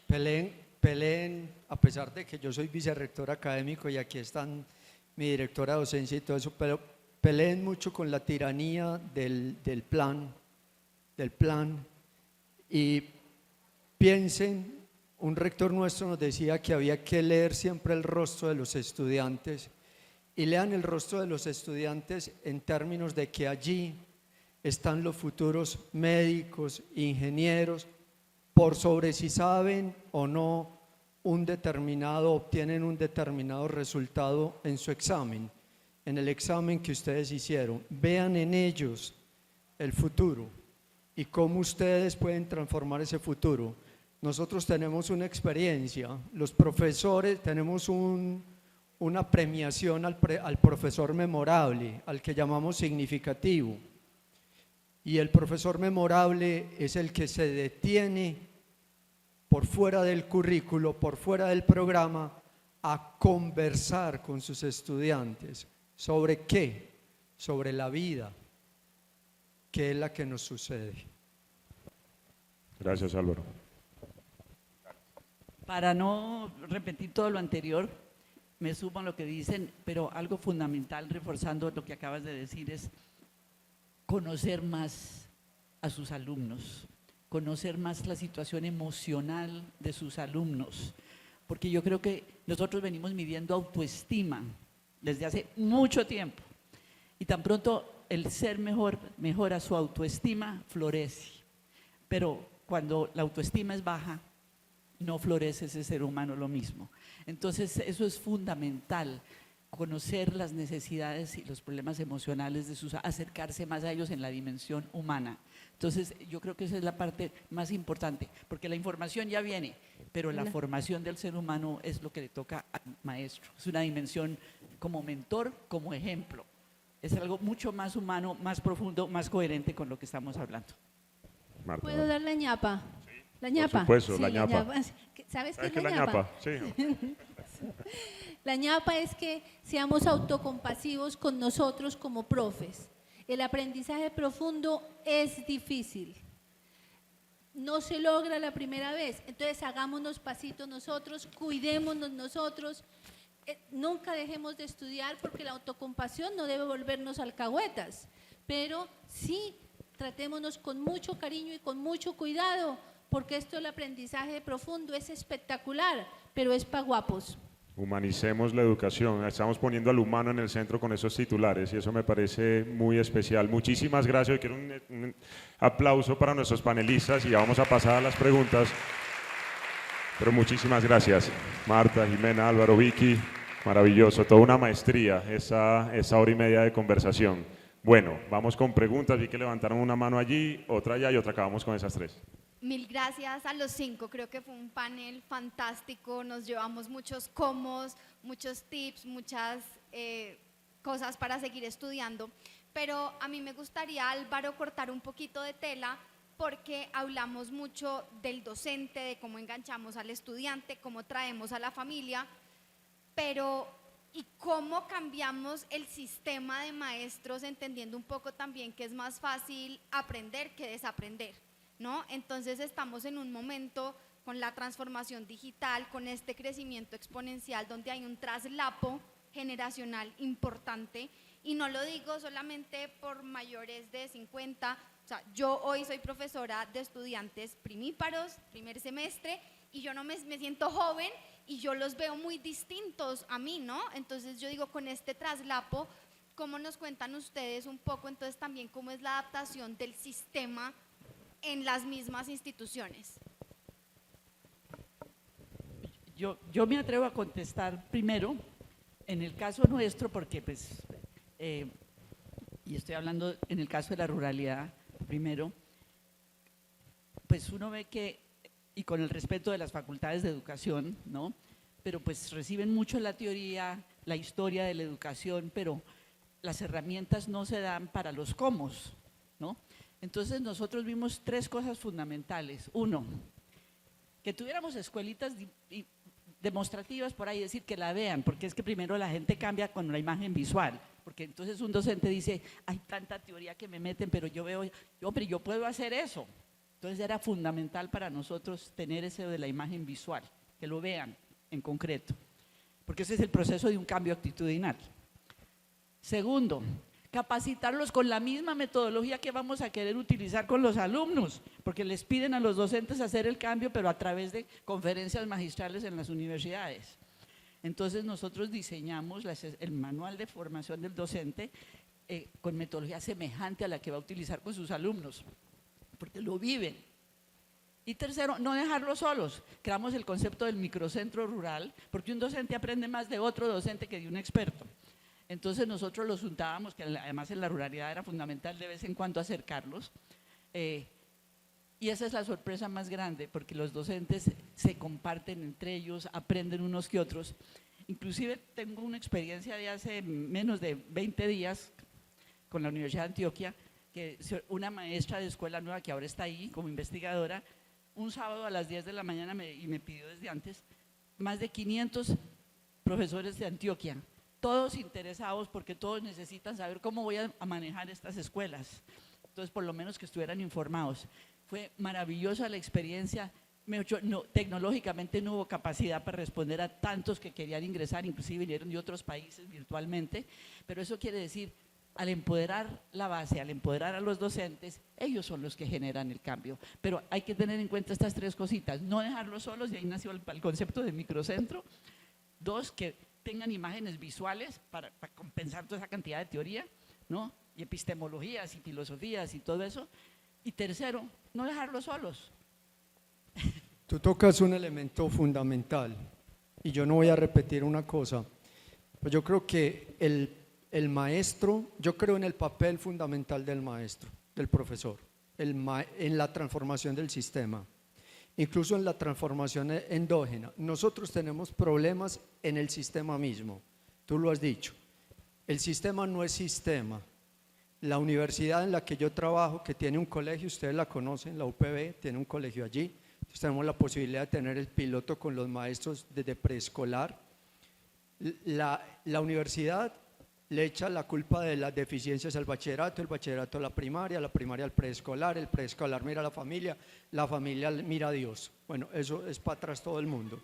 peleen, a pesar de que yo soy vicerrector académico y aquí están mi directora de docencia y todo eso, pero peleen mucho con la tiranía del plan, y piensen. Un rector nuestro nos decía que había que leer siempre el rostro de los estudiantes, y lean el rostro de los estudiantes en términos de que allí están los futuros médicos, ingenieros, por sobre si saben o no obtienen un determinado resultado en su examen, en el examen que ustedes hicieron. Vean en ellos el futuro y cómo ustedes pueden transformar ese futuro. Nosotros tenemos una experiencia, los profesores tenemos una premiación al profesor memorable, al que llamamos significativo, y el profesor memorable es el que se detiene por fuera del currículo, por fuera del programa, a conversar con sus estudiantes. ¿Sobre qué? Sobre la vida, que es la que nos sucede. Gracias, Álvaro. Para no repetir todo lo anterior, me sumo a lo que dicen, pero algo fundamental, reforzando lo que acabas de decir, es conocer más a sus alumnos, conocer más la situación emocional de sus alumnos, porque yo creo que nosotros venimos midiendo autoestima desde hace mucho tiempo, y tan pronto el ser mejora su autoestima, florece, pero cuando la autoestima es baja, no florece ese ser humano lo mismo. Entonces eso es fundamental, conocer las necesidades y los problemas emocionales de acercarse más a ellos en la dimensión humana. Entonces yo creo que esa es la parte más importante, porque la información ya viene, pero la formación del ser humano es lo que le toca al maestro. Es una dimensión como mentor, como ejemplo. Es algo mucho más humano, más profundo, más coherente con lo que estamos hablando. Marta. ¿Puedo dar la ñapa? ¿La ñapa? Por supuesto, Sí, la ñapa. ¿Sabes qué ¿Sabes es qué la es ñapa? Sí. La ñapa es que seamos autocompasivos con nosotros como profes. El aprendizaje profundo es difícil. No se logra la primera vez, entonces hagámonos pasitos nosotros, cuidémonos nosotros. Nunca dejemos de estudiar, porque la autocompasión no debe volvernos alcahuetas, pero sí tratémonos con mucho cariño y con mucho cuidado, porque esto del aprendizaje profundo es espectacular, pero es para guapos. Humanicemos la educación. Estamos poniendo al humano en el centro con esos titulares y eso me parece muy especial. Muchísimas gracias. Quiero un aplauso para nuestros panelistas y ya vamos a pasar a las preguntas. Pero muchísimas gracias, Marta, Jimena, Álvaro, Vicky. Maravilloso, toda una maestría esa hora y media de conversación. Bueno, vamos con preguntas. Vi que levantaron una mano allí, otra allá y otra acabamos con esas tres. Mil gracias a los 5, creo que fue un panel fantástico, nos llevamos muchos comos, muchos tips, muchas cosas para seguir estudiando, pero a mí me gustaría, Álvaro, cortar un poquito de tela porque hablamos mucho del docente, de cómo enganchamos al estudiante, cómo traemos a la familia, pero ¿y cómo cambiamos el sistema de maestros entendiendo un poco también que es más fácil aprender que desaprender? ¿No? Entonces estamos en un momento con la transformación digital, con este crecimiento exponencial donde hay un traslapo generacional importante y no lo digo solamente por mayores de 50, o sea, yo hoy soy profesora de estudiantes primíparos, primer semestre y yo no me siento joven y yo los veo muy distintos a mí, ¿no? Entonces yo digo con este traslapo, ¿cómo nos cuentan ustedes un poco entonces también cómo es la adaptación del sistema en las mismas instituciones? Yo me atrevo a contestar primero, en el caso nuestro, porque pues, y estoy hablando en el caso de la ruralidad primero, pues uno ve que, y con el respeto de las facultades de educación, ¿no? Pero pues reciben mucho la teoría, la historia de la educación, pero las herramientas no se dan para los cómo, ¿no? Entonces nosotros vimos tres cosas fundamentales. Uno, que tuviéramos escuelitas demostrativas por ahí, decir que la vean, porque es que primero la gente cambia con la imagen visual, porque entonces un docente dice, hay tanta teoría que me meten, pero yo veo, hombre, yo puedo hacer eso. Entonces era fundamental para nosotros tener ese de la imagen visual, que lo vean en concreto, porque ese es el proceso de un cambio actitudinal. Segundo, capacitarlos con la misma metodología que vamos a querer utilizar con los alumnos, porque les piden a los docentes hacer el cambio, pero a través de conferencias magistrales en las universidades. Entonces nosotros diseñamos el manual de formación del docente con metodología semejante a la que va a utilizar con sus alumnos, porque lo viven. Y tercero, no dejarlos solos. Creamos el concepto del microcentro rural, porque un docente aprende más de otro docente que de un experto. Entonces nosotros los juntábamos, que además en la ruralidad era fundamental de vez en cuando acercarlos, y esa es la sorpresa más grande, porque los docentes se comparten entre ellos, aprenden unos que otros. Inclusive tengo una experiencia de hace menos de 20 días con la Universidad de Antioquia, que una maestra de escuela nueva que ahora está ahí como investigadora, un sábado a las 10 de la mañana y me pidió desde antes, más de 500 profesores de Antioquia, todos interesados porque todos necesitan saber cómo voy a manejar estas escuelas. Entonces, por lo menos que estuvieran informados. Fue maravillosa la experiencia. Tecnológicamente no hubo capacidad para responder a tantos que querían ingresar, inclusive vinieron de otros países virtualmente, pero eso quiere decir, al empoderar la base, al empoderar a los docentes, ellos son los que generan el cambio. Pero hay que tener en cuenta estas tres cositas, no dejarlos solos, y ahí nació el concepto de microcentro. Dos, que tengan imágenes visuales para compensar toda esa cantidad de teoría, ¿no? Y epistemologías y filosofías y todo eso. Y tercero, no dejarlos solos. Tú tocas un elemento fundamental y yo no voy a repetir una cosa, pues yo creo que el maestro, yo creo en el papel fundamental del maestro, del profesor, en la transformación del sistema, incluso en la transformación endógena. Nosotros tenemos problemas en el sistema mismo, tú lo has dicho, el sistema no es sistema. La universidad en la que yo trabajo, que tiene un colegio, ustedes la conocen, la UPB, tiene un colegio allí, entonces tenemos la posibilidad de tener el piloto con los maestros desde preescolar. La universidad le echa la culpa de las deficiencias al bachillerato, el bachillerato a la primaria al preescolar, el preescolar mira a la familia mira a Dios. Bueno, eso es para atrás todo el mundo,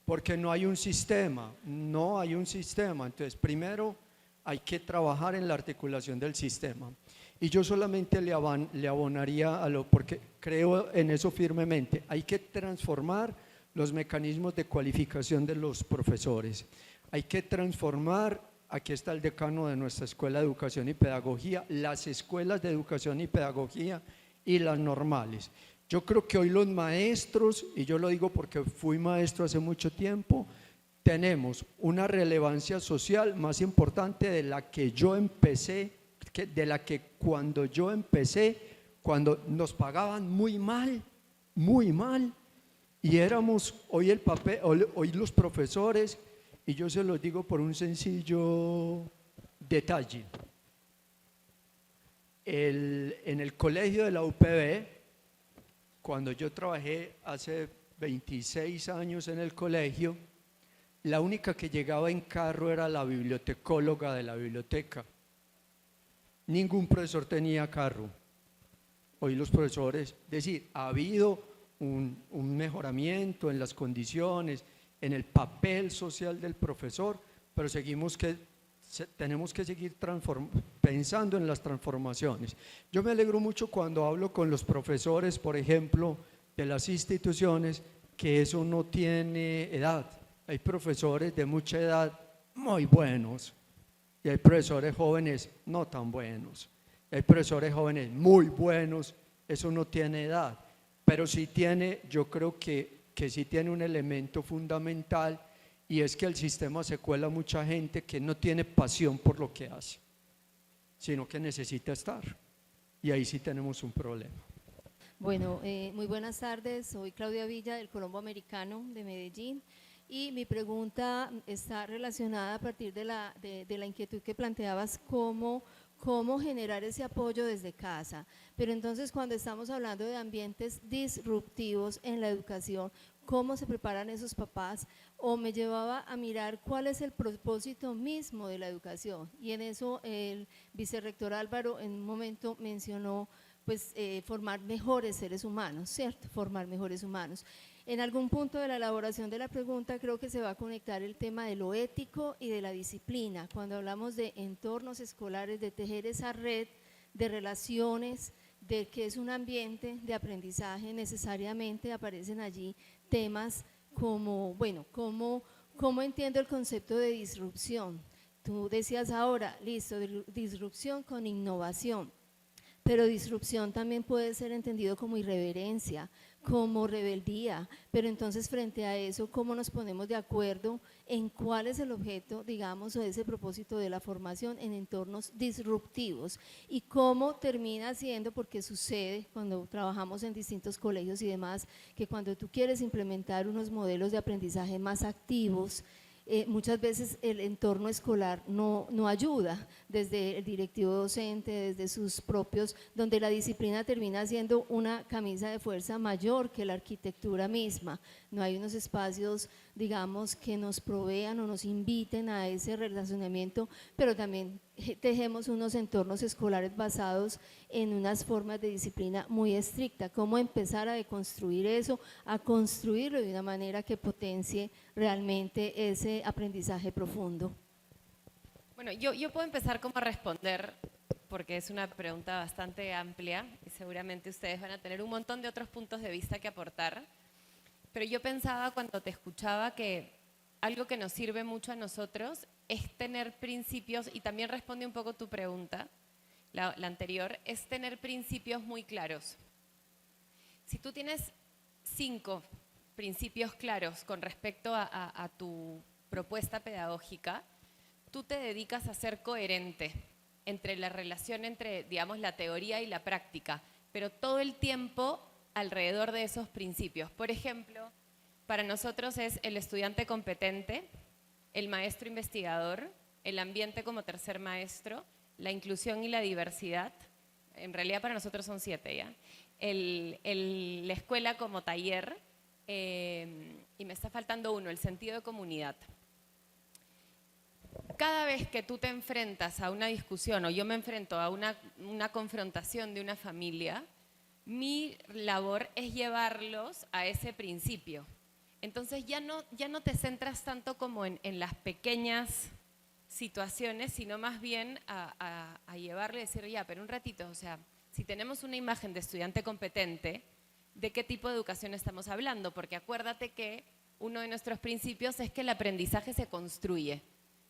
porque no hay un sistema, entonces primero hay que trabajar en la articulación del sistema. Y yo solamente le abonaría porque creo en eso firmemente, hay que transformar los mecanismos de cualificación de los profesores. Hay que transformar, aquí está el decano de nuestra Escuela de Educación y Pedagogía, las escuelas de educación y pedagogía y las normales. Yo creo que hoy los maestros, y yo lo digo porque fui maestro hace mucho tiempo, tenemos una relevancia social más importante de la que yo empecé, de la que cuando yo empecé, cuando nos pagaban muy mal, y éramos hoy el papel, hoy los profesores, y yo se los digo por un sencillo detalle. En el colegio de la UPB, cuando yo trabajé hace 26 años en el colegio, la única que llegaba en carro era la bibliotecóloga de la biblioteca. Ningún profesor tenía carro. Hoy los profesores, es decir, ha habido un mejoramiento en las condiciones, en el papel social del profesor, pero tenemos que seguir pensando en las transformaciones. Yo me alegro mucho cuando hablo con los profesores, por ejemplo, de las instituciones, que eso no tiene edad. Hay profesores de mucha edad muy buenos y hay profesores jóvenes no tan buenos. Hay profesores jóvenes muy buenos, eso no tiene edad, pero sí tiene, yo creo que sí tiene un elemento fundamental, y es que el sistema se cuela a mucha gente que no tiene pasión por lo que hace, sino que necesita estar, y ahí sí tenemos un problema. Bueno, muy buenas tardes, soy Claudia Villa del Colombo Americano de Medellín, y mi pregunta está relacionada a partir de la inquietud que planteabas, cómo generar ese apoyo desde casa. Pero entonces, cuando estamos hablando de ambientes disruptivos en la educación, ¿cómo se preparan esos papás? O me llevaba a mirar cuál es el propósito mismo de la educación, y en eso el vicerrector Álvaro en un momento mencionó pues formar mejores seres humanos, ¿cierto? Formar mejores humanos. En algún punto de la elaboración de la pregunta creo que se va a conectar el tema de lo ético y de la disciplina. Cuando hablamos de entornos escolares, de tejer esa red de relaciones, de que es un ambiente de aprendizaje, necesariamente aparecen allí temas como, bueno, ¿cómo entiendo el concepto de disrupción? Tú decías ahora, listo, disrupción con innovación. Pero disrupción también puede ser entendido como irreverencia, como rebeldía, pero entonces frente a eso, ¿cómo nos ponemos de acuerdo en cuál es el objeto, digamos, o ese propósito de la formación en entornos disruptivos? Y cómo termina siendo, porque sucede cuando trabajamos en distintos colegios y demás, que cuando tú quieres implementar unos modelos de aprendizaje más activos, muchas veces el entorno escolar no ayuda, desde el directivo docente, desde sus propios, donde la disciplina termina siendo una camisa de fuerza mayor que la arquitectura misma. No hay unos espacios, digamos, que nos provean o nos inviten a ese relacionamiento, pero también tejemos unos entornos escolares basados en unas formas de disciplina muy estricta. ¿Cómo empezar a deconstruir eso, a construirlo de una manera que potencie realmente ese aprendizaje profundo? Bueno, yo puedo empezar como a responder, porque es una pregunta bastante amplia y seguramente ustedes van a tener un montón de otros puntos de vista que aportar, pero yo pensaba cuando te escuchaba que algo que nos sirve mucho a nosotros es tener principios, y también responde un poco tu pregunta, la anterior, es tener principios muy claros. Si tú tienes 5 principios claros con respecto a tu propuesta pedagógica, tú te dedicas a ser coherente entre la relación entre, digamos, la teoría y la práctica, pero todo el tiempo alrededor de esos principios. Por ejemplo, para nosotros es el estudiante competente, el maestro investigador, el ambiente como tercer maestro, la inclusión y la diversidad. En realidad para nosotros son 7 ya. La escuela como taller, y me está faltando uno, el sentido de comunidad. Cada vez que tú te enfrentas a una discusión, o yo me enfrento a una confrontación de una familia, mi labor es llevarlos a ese principio. Entonces ya no te centras tanto como en las pequeñas situaciones, sino más bien a llevarle y decir, ya, pero un ratito, o sea, si tenemos una imagen de estudiante competente, de qué tipo de educación estamos hablando, porque acuérdate que uno de nuestros principios es que el aprendizaje se construye.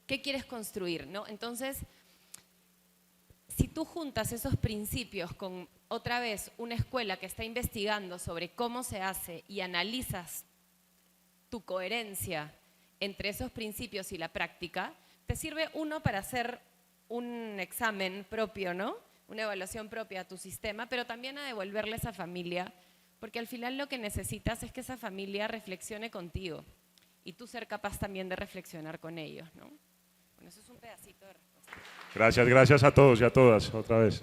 ¿Qué quieres construir, no? Entonces, si tú juntas esos principios con, otra vez, una escuela que está investigando sobre cómo se hace y analizas tu coherencia entre esos principios y la práctica, te sirve uno para hacer un examen propio, ¿no? Una evaluación propia a tu sistema, pero también a devolverle a esa familia, porque al final lo que necesitas es que esa familia reflexione contigo y tú ser capaz también de reflexionar con ellos, ¿no? Bueno, eso es un pedacito de respuesta. Gracias a todos y a todas, otra vez.